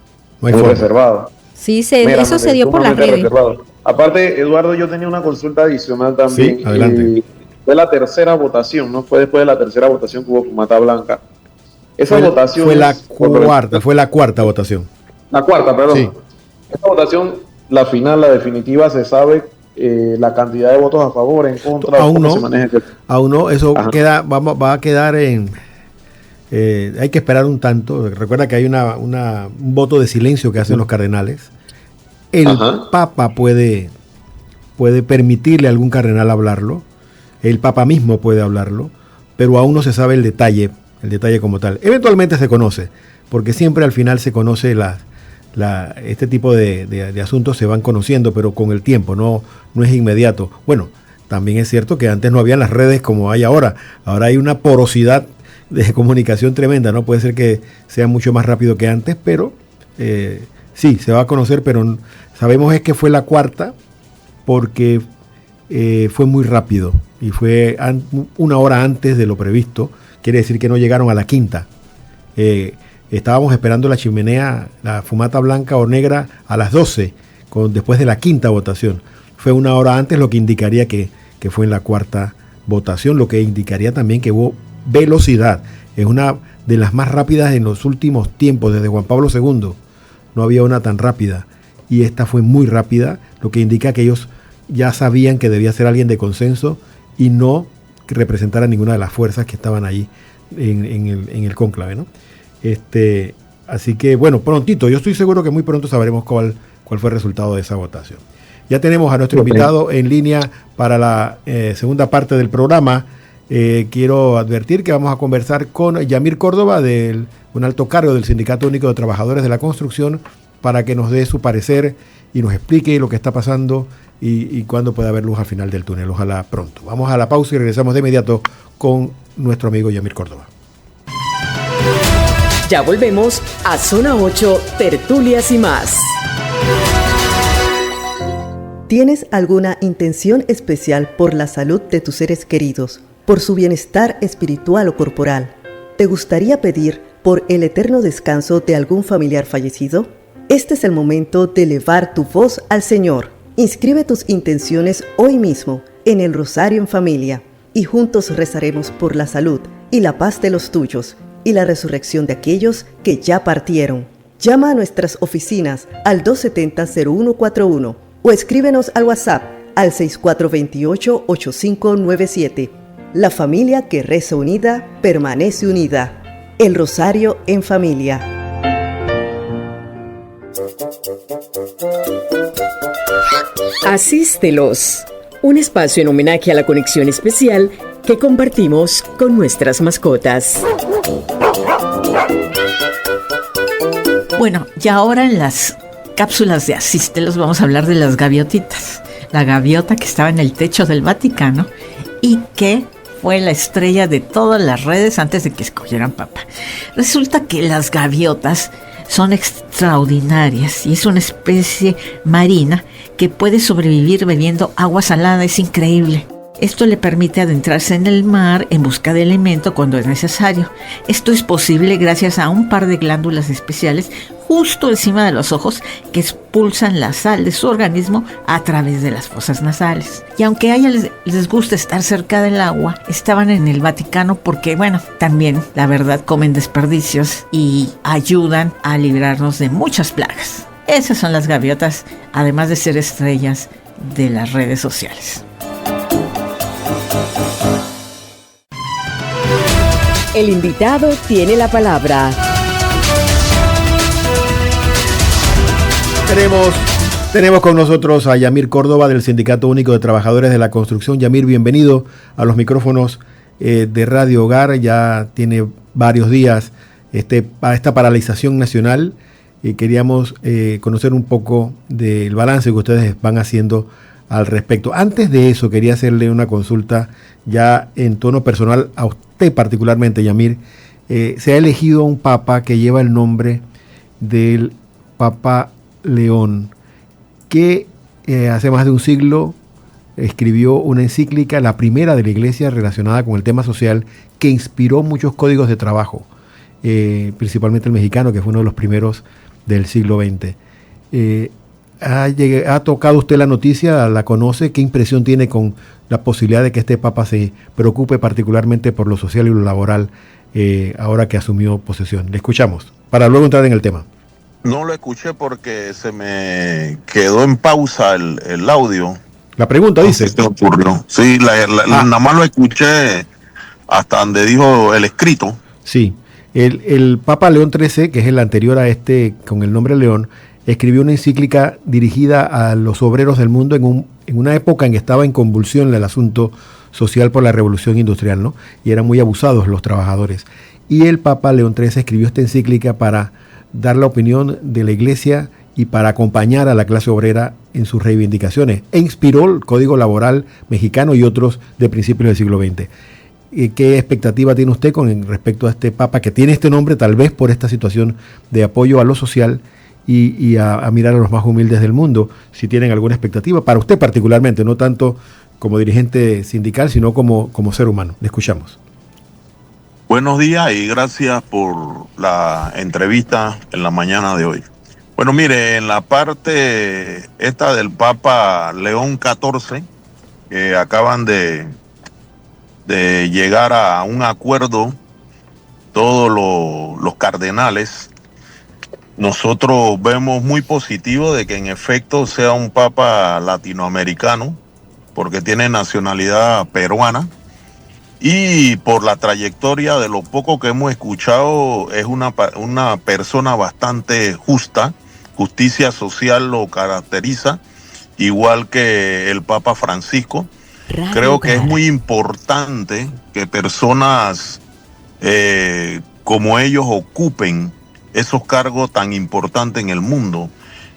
muy reservado. Sí, eso se dio por las redes. Reservado. Aparte, Eduardo, yo tenía una consulta adicional también. Sí, adelante. Fue la tercera votación, ¿no? Fue después de la tercera votación que hubo Fumata Blanca. Esa votación fue la cuarta votación. La cuarta, perdón. Sí. Esta votación, la final, la definitiva, se sabe la cantidad de votos a favor, en contra. Aún no, eso va a quedar en... hay que esperar un tanto. Recuerda que hay un voto de silencio que hacen los cardenales. El Papa puede permitirle a algún cardenal hablarlo. El Papa mismo puede hablarlo, pero aún no se sabe el detalle como tal. Eventualmente se conoce, porque siempre al final se conoce este tipo de asuntos se van conociendo, pero con el tiempo, no es inmediato. Bueno, también es cierto que antes no habían las redes como hay ahora. Ahora hay una porosidad de comunicación tremenda, ¿no? Puede ser que sea mucho más rápido que antes, pero sí, se va a conocer, pero sabemos es que fue la cuarta porque fue muy rápido y fue una hora antes de lo previsto. Quiere decir que no llegaron a la quinta. Estábamos esperando la chimenea, la fumata blanca o negra a las 12, después de la quinta votación. Fue una hora antes, lo que indicaría que fue en la cuarta votación, lo que indicaría también que hubo velocidad. Es una de las más rápidas en los últimos tiempos, desde Juan Pablo II. No había una tan rápida. Y esta fue muy rápida, lo que indica que ellos ya sabían que debía ser alguien de consenso y no que representara ninguna de las fuerzas que estaban allí en el cónclave, ¿no? Así que, bueno, prontito, yo estoy seguro que muy pronto sabremos cuál fue el resultado de esa votación. Ya tenemos a nuestro invitado en línea para la segunda parte del programa. Quiero advertir que vamos a conversar con Yamir Córdoba, un alto cargo del Sindicato Único de Trabajadores de la Construcción, para que nos dé su parecer y nos explique lo que está pasando y cuándo puede haber luz al final del túnel. Ojalá pronto. Vamos a la pausa y regresamos de inmediato con nuestro amigo Yamir Córdoba. Ya volvemos a Zona 8, Tertulias y más. ¿Tienes alguna intención especial por la salud de tus seres queridos, por su bienestar espiritual o corporal? ¿Te gustaría pedir por el eterno descanso de algún familiar fallecido? Este es el momento de elevar tu voz al Señor. Inscribe tus intenciones hoy mismo en el Rosario en Familia y juntos rezaremos por la salud y la paz de los tuyos y la resurrección de aquellos que ya partieron. Llama a nuestras oficinas al 270-0141 o escríbenos al WhatsApp al 6428-8597. La familia que reza unida, permanece unida. El Rosario en Familia. Asístelos, un espacio en homenaje a la conexión especial que compartimos con nuestras mascotas. Bueno, y ahora en las cápsulas de Asístelos vamos a hablar de las gaviotitas. La gaviota que estaba en el techo del Vaticano y que fue la estrella de todas las redes antes de que escogieran papa. Resulta que las gaviotas son extraordinarias y es una especie marina que puede sobrevivir bebiendo agua salada. Es increíble. Esto le permite adentrarse en el mar en busca de alimento cuando es necesario. Esto es posible gracias a un par de glándulas especiales justo encima de los ojos que expulsan la sal de su organismo a través de las fosas nasales. Y aunque a ellas les gusta estar cerca del agua, estaban en el Vaticano porque, bueno, también, la verdad, comen desperdicios y ayudan a librarnos de muchas plagas. Esas son las gaviotas, además de ser estrellas de las redes sociales. El invitado tiene la palabra. Tenemos con nosotros a Yamir Córdoba del Sindicato Único de Trabajadores de la Construcción. Yamir, bienvenido a los micrófonos de Radio Hogar. Ya tiene varios días esta paralización nacional. Queríamos conocer un poco del balance que ustedes van haciendo al respecto. Antes de eso, quería hacerle una consulta ya en tono personal a usted particularmente, Yamir. Se ha elegido un papa que lleva el nombre del Papa León, que hace más de un siglo escribió una encíclica, la primera de la Iglesia relacionada con el tema social, que inspiró muchos códigos de trabajo, principalmente el mexicano, que fue uno de los primeros del siglo XX. ¿Ha tocado usted la noticia? ¿La conoce? ¿Qué impresión tiene con la posibilidad de que este papa se preocupe particularmente por lo social y lo laboral ahora que asumió posesión? Le escuchamos, para luego entrar en el tema. No lo escuché porque se me quedó en pausa el audio. La pregunta dice. ¿Qué ocurrió? Sí, nada más lo escuché hasta donde dijo el escrito. Sí, el Papa León XIII, que es el anterior a este con el nombre León, escribió una encíclica dirigida a los obreros del mundo en una época en que estaba en convulsión el asunto social por la revolución industrial, ¿no? Y eran muy abusados los trabajadores. Y el Papa León XIII escribió esta encíclica para dar la opinión de la Iglesia y para acompañar a la clase obrera en sus reivindicaciones. E inspiró el Código Laboral mexicano y otros de principios del siglo XX. ¿Qué expectativa tiene usted con respecto a este Papa que tiene este nombre, tal vez por esta situación de apoyo a lo social y a mirar a los más humildes del mundo? Si tienen alguna expectativa, para usted particularmente, no tanto como dirigente sindical, sino como ser humano. Le escuchamos. Buenos días y gracias por la entrevista en la mañana de hoy. Bueno, mire, en la parte esta del Papa León XIV, que acaban de llegar a un acuerdo todos los cardenales, nosotros vemos muy positivo de que en efecto sea un Papa latinoamericano, porque tiene nacionalidad peruana. Y por la trayectoria de lo poco que hemos escuchado, es una persona bastante justa. Justicia social lo caracteriza, igual que el Papa Francisco. Creo que es muy importante que personas como ellos ocupen esos cargos tan importantes en el mundo,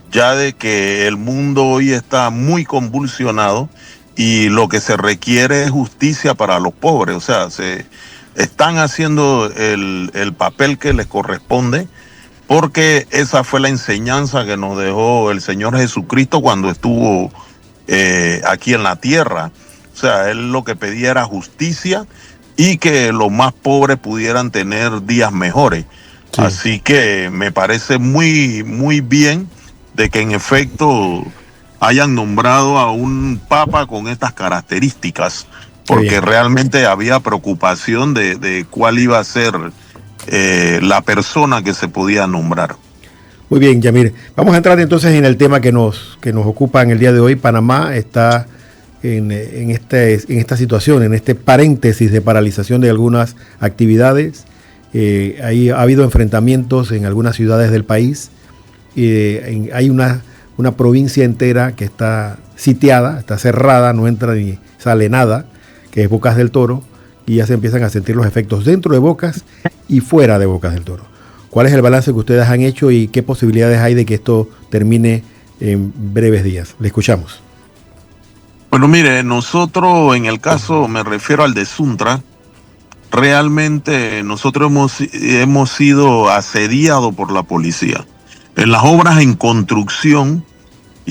ya de que el mundo hoy está muy convulsionado y lo que se requiere es justicia para los pobres. O sea, se están haciendo el papel que les corresponde, porque esa fue la enseñanza que nos dejó el Señor Jesucristo cuando estuvo aquí en la tierra. O sea, Él lo que pedía era justicia y que los más pobres pudieran tener días mejores. Sí. Así que me parece muy, muy bien de que en efecto hayan nombrado a un papa con estas características, porque realmente había preocupación de cuál iba a ser la persona que se podía nombrar. Muy bien, Yamir. Vamos a entrar entonces en el tema que nos ocupa en el día de hoy. Panamá está en esta situación, en este paréntesis de paralización de algunas actividades. Ahí ha habido enfrentamientos en algunas ciudades del país. Hay una provincia entera que está sitiada, está cerrada, no entra ni sale nada, que es Bocas del Toro, y ya se empiezan a sentir los efectos dentro de Bocas y fuera de Bocas del Toro. ¿Cuál es el balance que ustedes han hecho y qué posibilidades hay de que esto termine en breves días? Le escuchamos. Bueno, mire, nosotros en el caso, me refiero al de Suntra, realmente nosotros hemos sido asediados por la policía. En las obras en construcción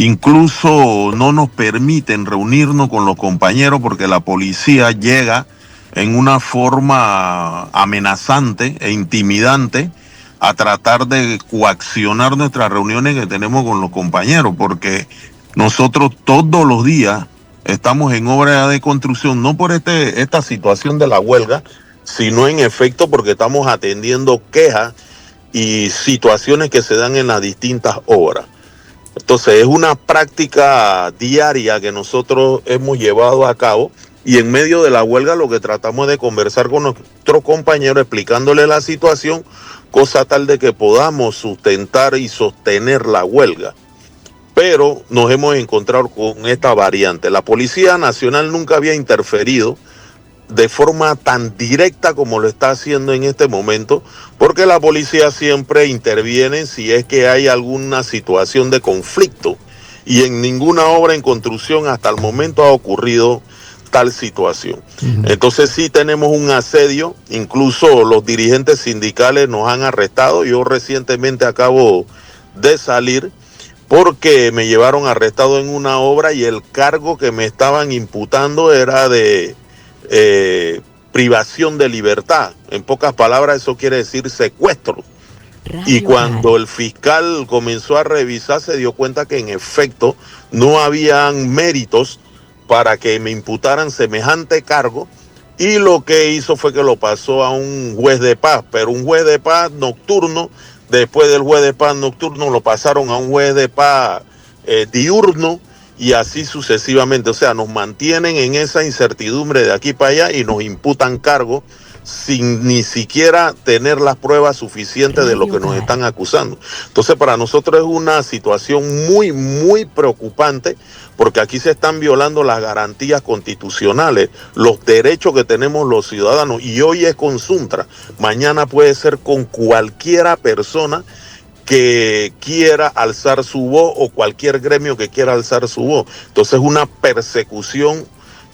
Incluso no nos permiten reunirnos con los compañeros porque la policía llega en una forma amenazante e intimidante a tratar de coaccionar nuestras reuniones que tenemos con los compañeros, porque nosotros todos los días estamos en obra de construcción, no por esta situación de la huelga, sino en efecto porque estamos atendiendo quejas y situaciones que se dan en las distintas obras. Entonces es una práctica diaria que nosotros hemos llevado a cabo, y en medio de la huelga lo que tratamos es de conversar con nuestros compañeros explicándole la situación, cosa tal de que podamos sustentar y sostener la huelga. Pero nos hemos encontrado con esta variante. La Policía Nacional nunca había interferido de forma tan directa como lo está haciendo en este momento, porque la policía siempre interviene si es que hay alguna situación de conflicto, y en ninguna obra en construcción hasta el momento ha ocurrido tal situación. Entonces sí tenemos un asedio, incluso los dirigentes sindicales nos han arrestado. Yo recientemente acabo de salir porque me llevaron arrestado en una obra y el cargo que me estaban imputando era de privación de libertad. En pocas palabras, eso quiere decir secuestro. Y cuando el fiscal comenzó a revisar, se dio cuenta que en efecto no habían méritos para que me imputaran semejante cargo, y lo que hizo fue que lo pasó a un juez de paz, pero un juez de paz nocturno. Después del juez de paz nocturno lo pasaron a un juez de paz diurno, y así sucesivamente. O sea, nos mantienen en esa incertidumbre de aquí para allá y nos imputan cargos sin ni siquiera tener las pruebas suficientes de lo que nos están acusando. Entonces, para nosotros es una situación muy, muy preocupante, porque aquí se están violando las garantías constitucionales, los derechos que tenemos los ciudadanos, y hoy es con Suntra, mañana puede ser con cualquiera persona que quiera alzar su voz, o cualquier gremio que quiera alzar su voz. Entonces es una persecución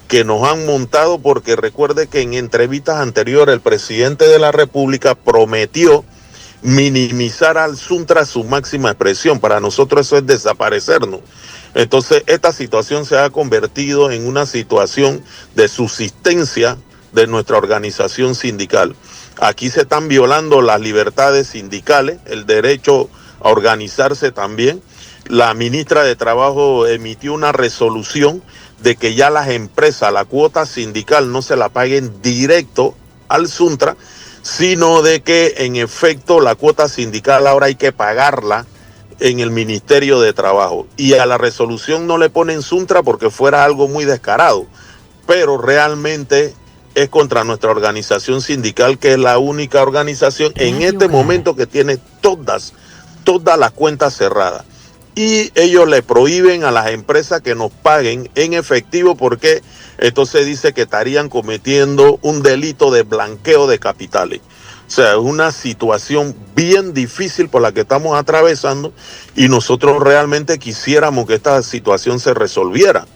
que nos han montado, porque recuerde que en entrevistas anteriores el presidente de la República prometió minimizar al Suntra a su máxima expresión. Para nosotros eso es desaparecernos. Entonces esta situación se ha convertido en una situación de subsistencia de nuestra organización sindical. Aquí se están violando las libertades sindicales, el derecho a organizarse también. La ministra de Trabajo emitió una resolución de que ya las empresas, la cuota sindical no se la paguen directo al Suntra, sino de que en efecto la cuota sindical ahora hay que pagarla en el Ministerio de Trabajo. Y a la resolución no le ponen Suntra porque fuera algo muy descarado, pero realmente es contra nuestra organización sindical, que es la única organización en este momento que tiene todas las cuentas cerradas. Y ellos le prohíben a las empresas que nos paguen en efectivo, porque entonces dice que estarían cometiendo un delito de blanqueo de capitales. O sea, es una situación bien difícil por la que estamos atravesando, y nosotros realmente quisiéramos que esta situación se resolviera,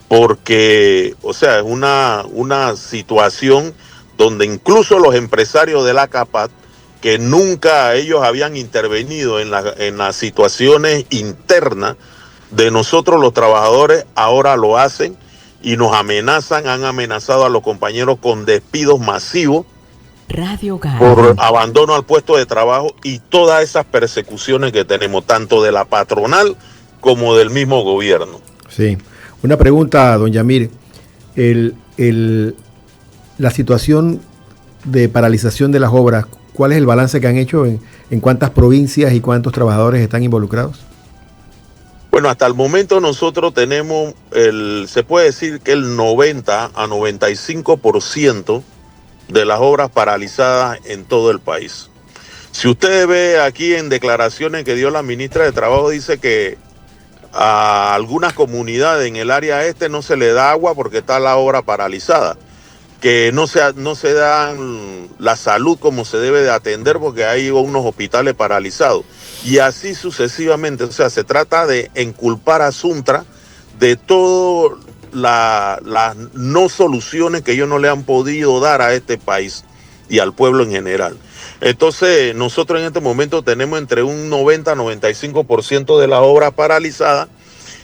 porque, o sea, es una situación donde incluso los empresarios de la CAPAT, que nunca ellos habían intervenido en las situaciones internas de nosotros los trabajadores, ahora lo hacen y nos amenazan. Han amenazado a los compañeros con despidos masivos por abandono al puesto de trabajo, y todas esas persecuciones que tenemos, tanto de la patronal como del mismo gobierno. Sí. Una pregunta, don Yamir. La situación de paralización de las obras, ¿cuál es el balance que han hecho? ¿En cuántas provincias y cuántos trabajadores están involucrados? Bueno, hasta el momento nosotros tenemos, se puede decir que el 90 a 95% de las obras paralizadas en todo el país. Si usted ve aquí en declaraciones que dio la ministra de Trabajo, dice que a algunas comunidades en el área este no se le da agua porque está la obra paralizada, que no se dan la salud como se debe de atender porque hay unos hospitales paralizados, y así sucesivamente. O sea, se trata de enculpar a Suntra de todas las no soluciones que ellos no le han podido dar a este país y al pueblo en general. Entonces nosotros en este momento tenemos entre un 90 a 95% de la obra paralizada,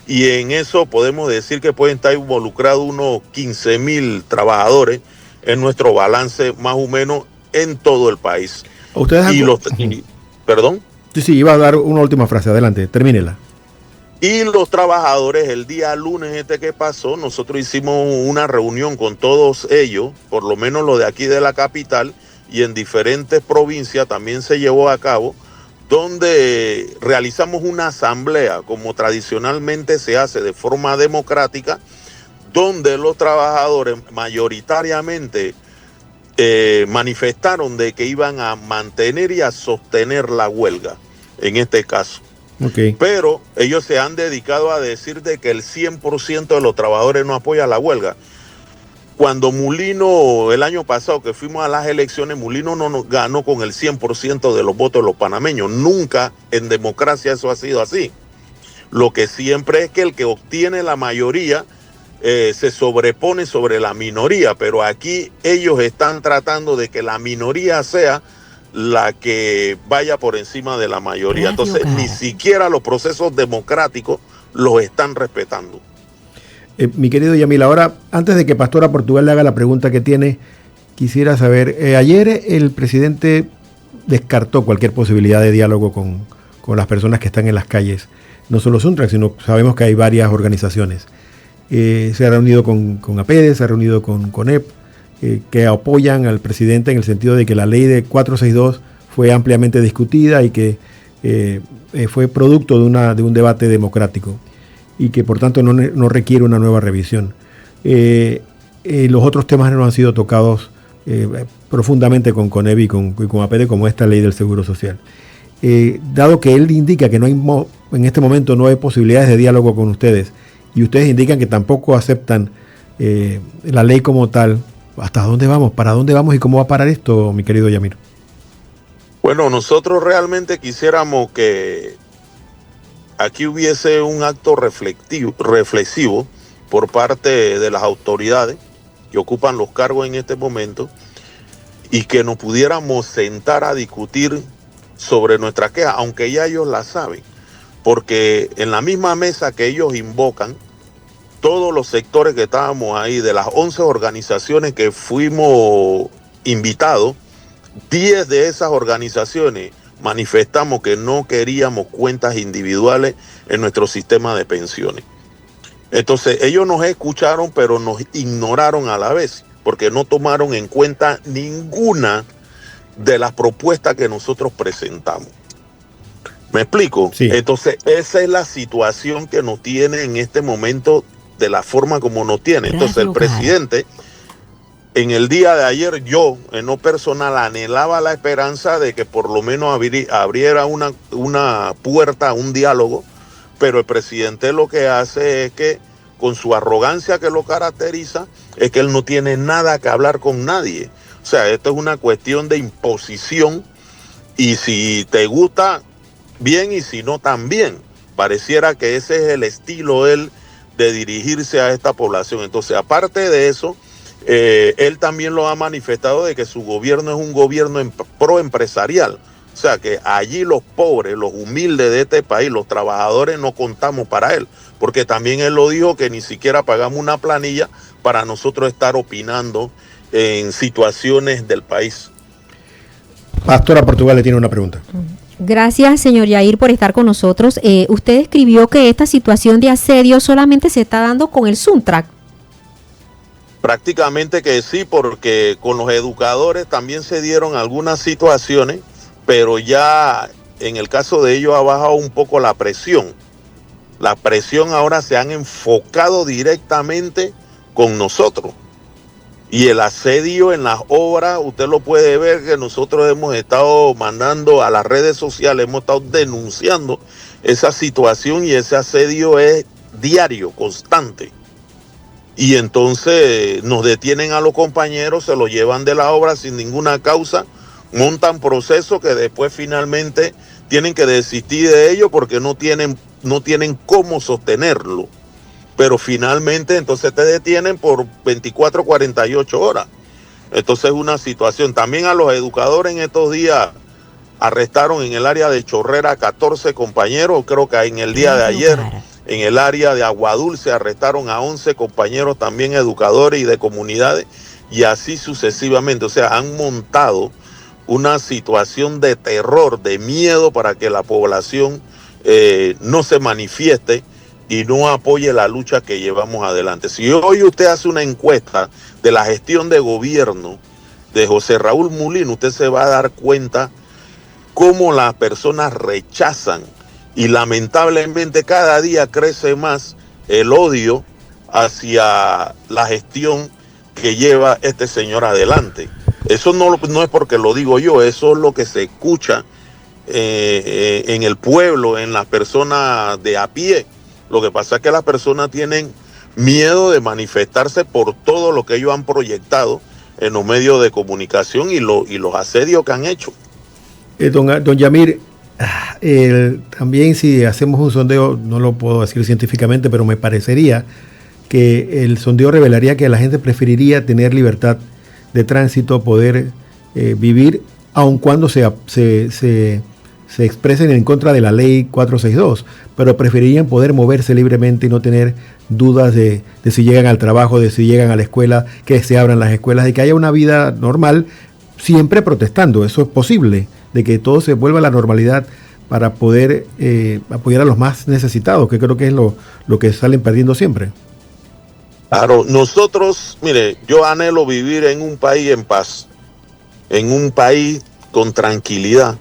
y en eso podemos decir que pueden estar involucrados unos 15,000 trabajadores en nuestro balance más o menos en todo el país. ¿Ustedes ¿Perdón? Sí, iba a dar una última frase, adelante, termínela. Y los trabajadores, el día lunes que pasó, nosotros hicimos una reunión con todos ellos, por lo menos los de aquí de la capital, y en diferentes provincias también se llevó a cabo, donde realizamos una asamblea, como tradicionalmente se hace de forma democrática, donde los trabajadores mayoritariamente manifestaron de que iban a mantener y a sostener la huelga, en este caso. Okay. Pero ellos se han dedicado a decir de que el 100% de los trabajadores no apoya la huelga. Cuando Mulino, el año pasado que fuimos a las elecciones, Mulino no nos ganó con el 100% de los votos de los panameños. Nunca en democracia eso ha sido así. Lo que siempre es que el que obtiene la mayoría se sobrepone sobre la minoría, pero aquí ellos están tratando de que la minoría sea la que vaya por encima de la mayoría. Entonces, ni siquiera los procesos democráticos los están respetando. Mi querido Yamil, ahora, antes de que Pastora Portugal le haga la pregunta que tiene, quisiera saber, ayer el presidente descartó cualquier posibilidad de diálogo con las personas que están en las calles, no solo Suntrax, sino sabemos que hay varias organizaciones. Se ha reunido con APEDE, se ha reunido con CONEP, que apoyan al presidente en el sentido de que la ley de 462 fue ampliamente discutida y que fue producto de un debate democrático y que por tanto no requiere una nueva revisión. Los otros temas no han sido tocados profundamente con CONEP y con APEDE, como esta ley del Seguro Social. Dado que él indica que en este momento no hay posibilidades de diálogo con ustedes y ustedes indican que tampoco aceptan la ley como tal, ¿hasta dónde vamos? ¿Para dónde vamos? ¿Y cómo va a parar esto, mi querido Yamir? Bueno, nosotros realmente quisiéramos que aquí hubiese un acto reflexivo por parte de las autoridades que ocupan los cargos en este momento y que nos pudiéramos sentar a discutir sobre nuestra queja, aunque ya ellos la saben, porque en la misma mesa que ellos invocan, todos los sectores que estábamos ahí, de las 11 organizaciones que fuimos invitados, 10 de esas organizaciones manifestamos que no queríamos cuentas individuales en nuestro sistema de pensiones. Entonces ellos nos escucharon, pero nos ignoraron a la vez, porque no tomaron en cuenta ninguna de las propuestas que nosotros presentamos. ¿Me explico? Sí. Entonces esa es la situación que nos tiene en este momento, de la forma como nos tiene. Entonces el presidente, en el día de ayer, yo en lo personal anhelaba la esperanza de que por lo menos abriera una puerta a un diálogo, pero el presidente lo que hace es que, con su arrogancia que lo caracteriza, es que él no tiene nada que hablar con nadie. O sea, esto es una cuestión de imposición, y si te gusta, bien, y si no, también. Pareciera que ese es el estilo él de dirigirse a esta población. Entonces, aparte de eso, él también lo ha manifestado de que su gobierno es un gobierno proempresarial. O sea, que allí los pobres, los humildes de este país, los trabajadores, no contamos para él. Porque también él lo dijo, que ni siquiera pagamos una planilla para nosotros estar opinando en situaciones del país. Pastora Portugal le tiene una pregunta. Gracias, señor Yair, por estar con nosotros. Usted escribió que esta situación de asedio solamente se está dando con el Suntrax. Prácticamente que sí, porque con los educadores también se dieron algunas situaciones, pero ya en el caso de ellos ha bajado un poco la presión. La presión ahora se han enfocado directamente con nosotros. Y el asedio en las obras, usted lo puede ver, que nosotros hemos estado mandando a las redes sociales, hemos estado denunciando esa situación, y ese asedio es diario, constante. Y entonces nos detienen a los compañeros, se los llevan de la obra sin ninguna causa, montan procesos que después finalmente tienen que desistir de ellos porque no tienen cómo sostenerlo. Pero finalmente entonces te detienen por 24, 48 horas. Entonces es una situación. También a los educadores en estos días arrestaron en el área de Chorrera 14 compañeros. Creo que en el día de ayer En el área de Aguadulce arrestaron a 11 compañeros también educadores y de comunidades, y así sucesivamente. O sea, han montado una situación de terror, de miedo, para que la población no se manifieste y no apoye la lucha que llevamos adelante. Si hoy usted hace una encuesta de la gestión de gobierno de José Raúl Mulino, usted se va a dar cuenta cómo las personas rechazan, y lamentablemente cada día crece más el odio hacia la gestión que lleva este señor adelante. Eso no es porque lo digo yo, eso es lo que se escucha en el pueblo, en las personas de a pie. Lo que pasa es que las personas tienen miedo de manifestarse por todo lo que ellos han proyectado en los medios de comunicación y los asedios que han hecho. Don Yamir, también si hacemos un sondeo, no lo puedo decir científicamente, pero me parecería que el sondeo revelaría que la gente preferiría tener libertad de tránsito, poder vivir, aun cuando se expresen en contra de la ley 462, pero preferirían poder moverse libremente y no tener dudas de si llegan al trabajo, de si llegan a la escuela, que se abran las escuelas, de que haya una vida normal, siempre protestando. Eso es posible, de que todo se vuelva a la normalidad para poder apoyar a los más necesitados, que creo que es lo que salen perdiendo siempre. Claro, nosotros, mire, yo anhelo vivir en un país en paz, en un país con tranquilidad,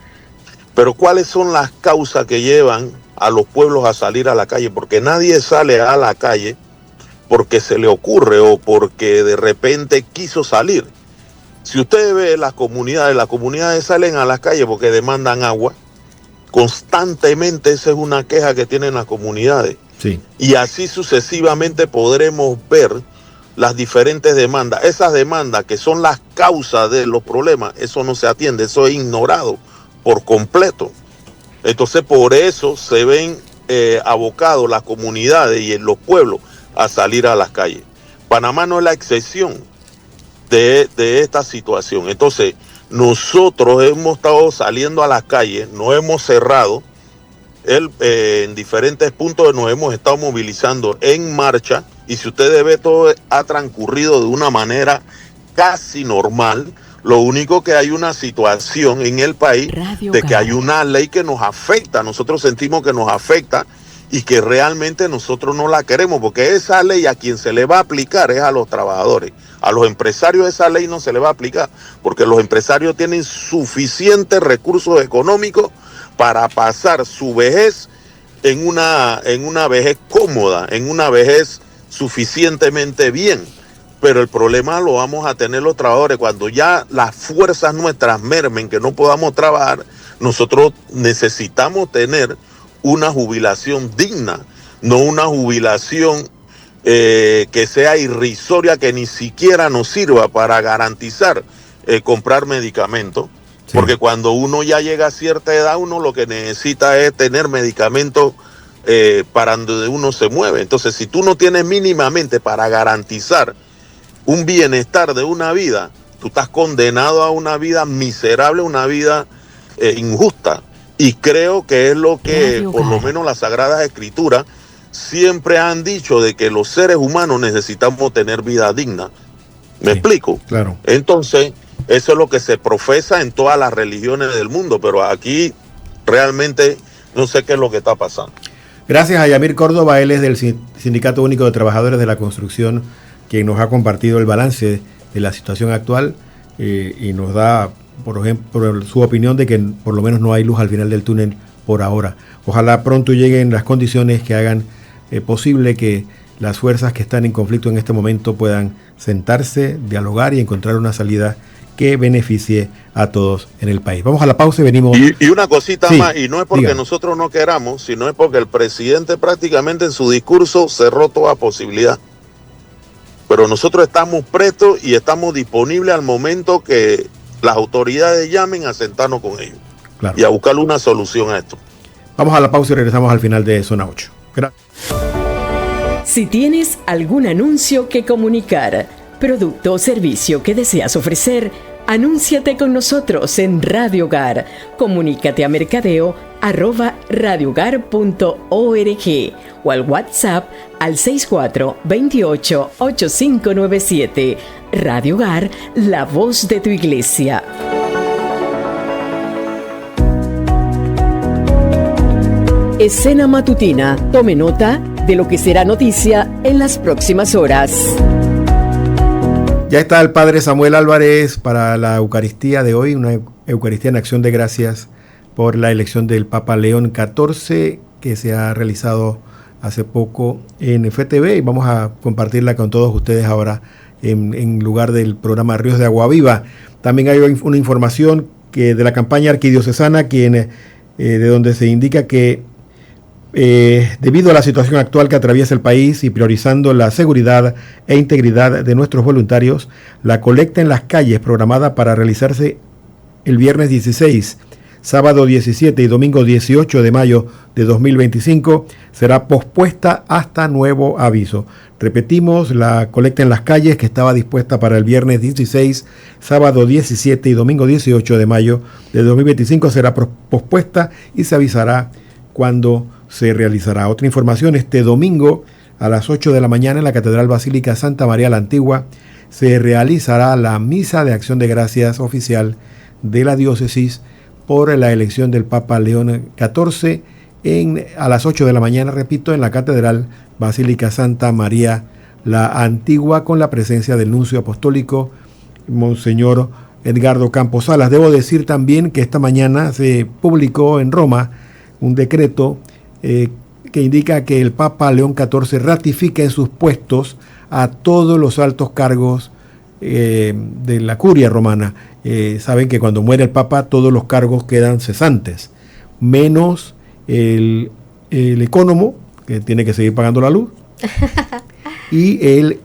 pero ¿cuáles son las causas que llevan a los pueblos a salir a la calle? Porque nadie sale a la calle porque se le ocurre o porque de repente quiso salir. Si usted ve las comunidades salen a las calles porque demandan agua. Constantemente esa es una queja que tienen las comunidades. Sí. Y así sucesivamente podremos ver las diferentes demandas. Esas demandas que son las causas de los problemas, eso no se atiende, eso es ignorado por completo. Entonces por eso se ven abocados las comunidades y los pueblos a salir a las calles. Panamá no es la excepción de esta situación. Entonces nosotros hemos estado saliendo a las calles, nos hemos cerrado en diferentes puntos, nos hemos estado movilizando en marcha, y si ustedes ven, todo ha transcurrido de una manera casi normal. Lo único que hay una situación en el país de que hay una ley que nos afecta, nosotros sentimos que nos afecta y que realmente nosotros no la queremos, porque esa ley a quien se le va a aplicar es a los trabajadores. A los empresarios esa ley no se le va a aplicar, porque los empresarios tienen suficientes recursos económicos para pasar su vejez en una vejez cómoda, en una vejez suficientemente bien. Pero el problema lo vamos a tener los trabajadores cuando ya las fuerzas nuestras mermen, que no podamos trabajar. Nosotros necesitamos tener una jubilación digna, no una jubilación que sea irrisoria, que ni siquiera nos sirva para garantizar comprar medicamentos. Sí. Porque cuando uno ya llega a cierta edad, uno lo que necesita es tener medicamentos para donde uno se mueve. Entonces, si tú no tienes mínimamente para garantizar un bienestar de una vida, tú estás condenado a una vida miserable, una vida injusta. Y creo que es lo que, por lo menos las Sagradas Escrituras, siempre han dicho, de que los seres humanos necesitamos tener vida digna. ¿Me explico? Claro. Entonces, eso es lo que se profesa en todas las religiones del mundo, pero aquí realmente no sé qué es lo que está pasando. Gracias a Yamir Córdoba, él es del Sindicato Único de Trabajadores de la Construcción, quien nos ha compartido el balance de la situación actual y nos da, por ejemplo, su opinión de que por lo menos no hay luz al final del túnel por ahora. Ojalá pronto lleguen las condiciones que hagan posible que las fuerzas que están en conflicto en este momento puedan sentarse, dialogar y encontrar una salida que beneficie a todos en el país. Vamos a la pausa y venimos. Y una cosita más, y no es porque nosotros no queramos, sino es porque el presidente prácticamente en su discurso cerró toda posibilidad. Pero nosotros estamos prestos y estamos disponibles al momento que las autoridades llamen a sentarnos con ellos. Claro. Y a buscar una solución a esto. Vamos a la pausa y regresamos al final de Zona 8. Gracias. Si tienes algún anuncio que comunicar, producto o servicio que deseas ofrecer, Anúnciate con nosotros en Radio Hogar. Comunícate a mercadeo@radiohogar.org o al WhatsApp al 6428-8597. Radio Hogar, la voz de tu iglesia. Escena matutina. Tome nota de lo que será noticia en las próximas horas. Ya está el padre Samuel Álvarez para la Eucaristía de hoy, una Eucaristía en acción de gracias por la elección del Papa León XIV que se ha realizado hace poco en FTV, y vamos a compartirla con todos ustedes ahora en lugar del programa Ríos de Agua Viva. También hay una información de la campaña arquidiocesana de donde se indica que debido a la situación actual que atraviesa el país y priorizando la seguridad e integridad de nuestros voluntarios, la colecta en las calles programada para realizarse el viernes 16, sábado 17 y domingo 18 de mayo de 2025 será pospuesta hasta nuevo aviso. Repetimos, la colecta en las calles que estaba dispuesta para el viernes 16, sábado 17 y domingo 18 de mayo de 2025 será pospuesta y se avisará cuando se realizará. Otra información: este domingo a las 8 de la mañana en la Catedral Basílica Santa María la Antigua se realizará la misa de acción de gracias oficial de la diócesis por la elección del Papa León XIV a las 8 de la mañana, repito, en la Catedral Basílica Santa María la Antigua, con la presencia del nuncio apostólico Monseñor Edgardo Campos Salas. Debo decir también que esta mañana se publicó en Roma un decreto que indica que el Papa León XIV ratifica en sus puestos a todos los altos cargos de la curia romana. Saben que cuando muere el Papa todos los cargos quedan cesantes, menos el ecónomo, que tiene que seguir pagando la luz, y el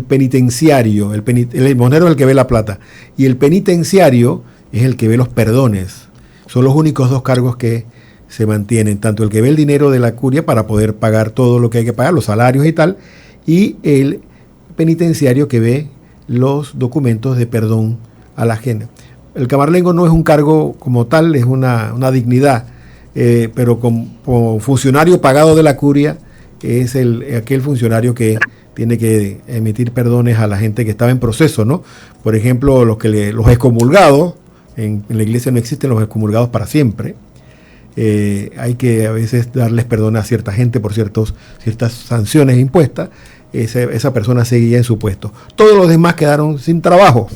penitenciario, el limosnero es el que ve la plata, y el penitenciario es el que ve los perdones. Son los únicos dos cargos que se mantienen, tanto el que ve el dinero de la curia para poder pagar todo lo que hay que pagar, los salarios y tal, y el penitenciario que ve los documentos de perdón a la gente. El camarlengo no es un cargo como tal, es una dignidad, pero como funcionario pagado de la curia es aquel funcionario que tiene que emitir perdones a la gente que estaba en proceso, ¿no? Por ejemplo, los excomulgados. En la iglesia no existen los excomulgados para siempre. Hay que a veces darles perdón a cierta gente por ciertas sanciones impuestas. Esa persona seguía en su puesto. Todos los demás quedaron sin trabajo.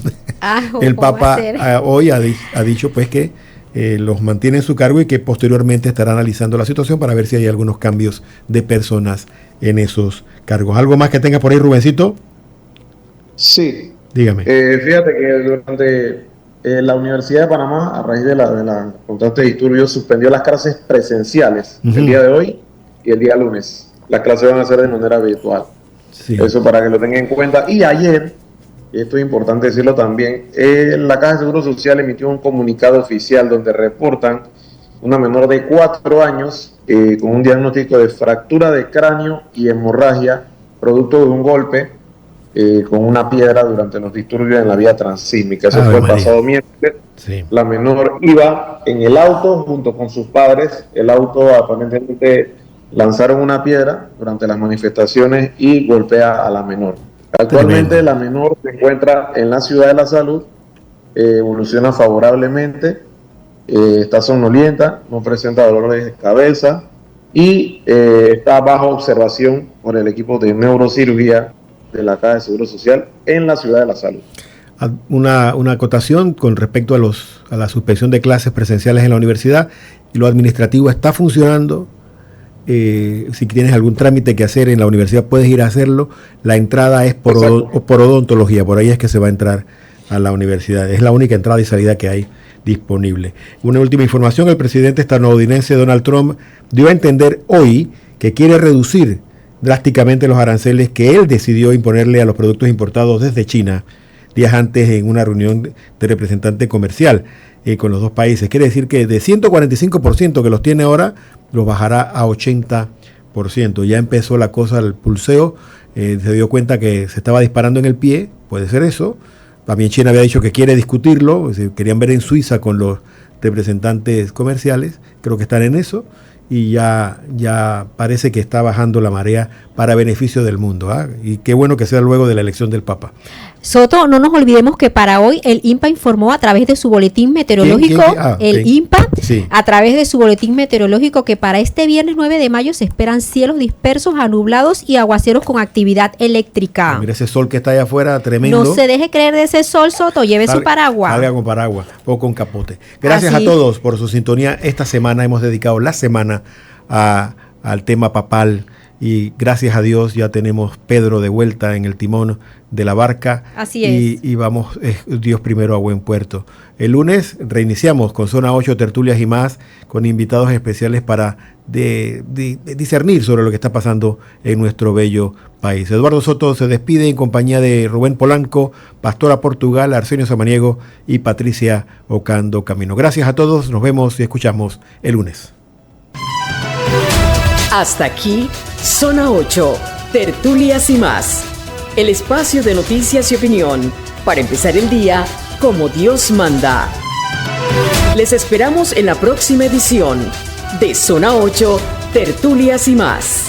El Papa hoy ha dicho pues que los mantiene en su cargo y que posteriormente estará analizando la situación para ver si hay algunos cambios de personas en esos cargos. ¿Algo más que tenga por ahí, Rubencito? Sí. Dígame. Fíjate que durante la Universidad de Panamá, a raíz de la constante disturbios, suspendió las clases presenciales el día de hoy y el día lunes. Las clases van a ser de manera virtual. Sí. Eso para que lo tengan en cuenta. Y ayer, y esto es importante decirlo también, la Caja de Seguro Social emitió un comunicado oficial donde reportan una menor de 4 años con un diagnóstico de fractura de cráneo y hemorragia producto de un golpe con una piedra durante los disturbios en la vía transísmica. Eso fue el pasado miércoles. Sí. La menor iba en el auto junto con sus padres. El auto aparentemente lanzaron una piedra durante las manifestaciones y golpea a la menor. Actualmente la menor se encuentra en la Ciudad de la Salud, evoluciona favorablemente, está somnolienta, no presenta dolores de cabeza y está bajo observación por el equipo de neurocirugía de la Caja de Seguro Social en la Ciudad de la Salud. Una acotación con respecto a la suspensión de clases presenciales en la universidad. Lo administrativo está funcionando. Si tienes algún trámite que hacer en la universidad puedes ir a hacerlo. La entrada es por odontología, por ahí es que se va a entrar a la universidad. Es la única entrada y salida que hay disponible. Una última información: el presidente estadounidense Donald Trump dio a entender hoy que quiere reducir drásticamente los aranceles que él decidió imponerle a los productos importados desde China días antes en una reunión de representante comercial con los dos países. Quiere decir que de 145% que los tiene ahora, los bajará a 80%. Ya empezó la cosa, el pulseo, se dio cuenta que se estaba disparando en el pie puede ser eso. También China había dicho que quiere discutirlo, se querían ver en Suiza con los representantes comerciales, creo que están en eso, y ya parece que está bajando la marea para beneficio del mundo, ¿ah? Y qué bueno que sea luego de la elección del Papa. Soto, no nos olvidemos que para hoy el INPA informó a través de su boletín meteorológico, INPA, sí, a través de su boletín meteorológico, que para este viernes 9 de mayo se esperan cielos dispersos, anublados y aguaceros con actividad eléctrica. Mira ese sol que está allá afuera, tremendo. No se deje creer de ese sol, Soto, lleve su paraguas. Salga con paraguas o con capote. Gracias a todos por su sintonía. Esta semana hemos dedicado la semana al tema papal. Y gracias a Dios ya tenemos Pedro de vuelta en el timón de la barca. Así es. Y vamos, Dios primero, a buen puerto. El lunes reiniciamos con Zona 8, tertulias y más, con invitados especiales para discernir sobre lo que está pasando en nuestro bello país. Eduardo Soto se despide en compañía de Rubén Polanco, Pastora Portugal, Arsenio Samaniego y Patricia Ocando Camino. Gracias a todos, nos vemos y escuchamos el lunes. Hasta aquí, Zona 8, tertulias y más. El espacio de noticias y opinión para empezar el día como Dios manda. Les esperamos en la próxima edición de Zona 8, tertulias y más.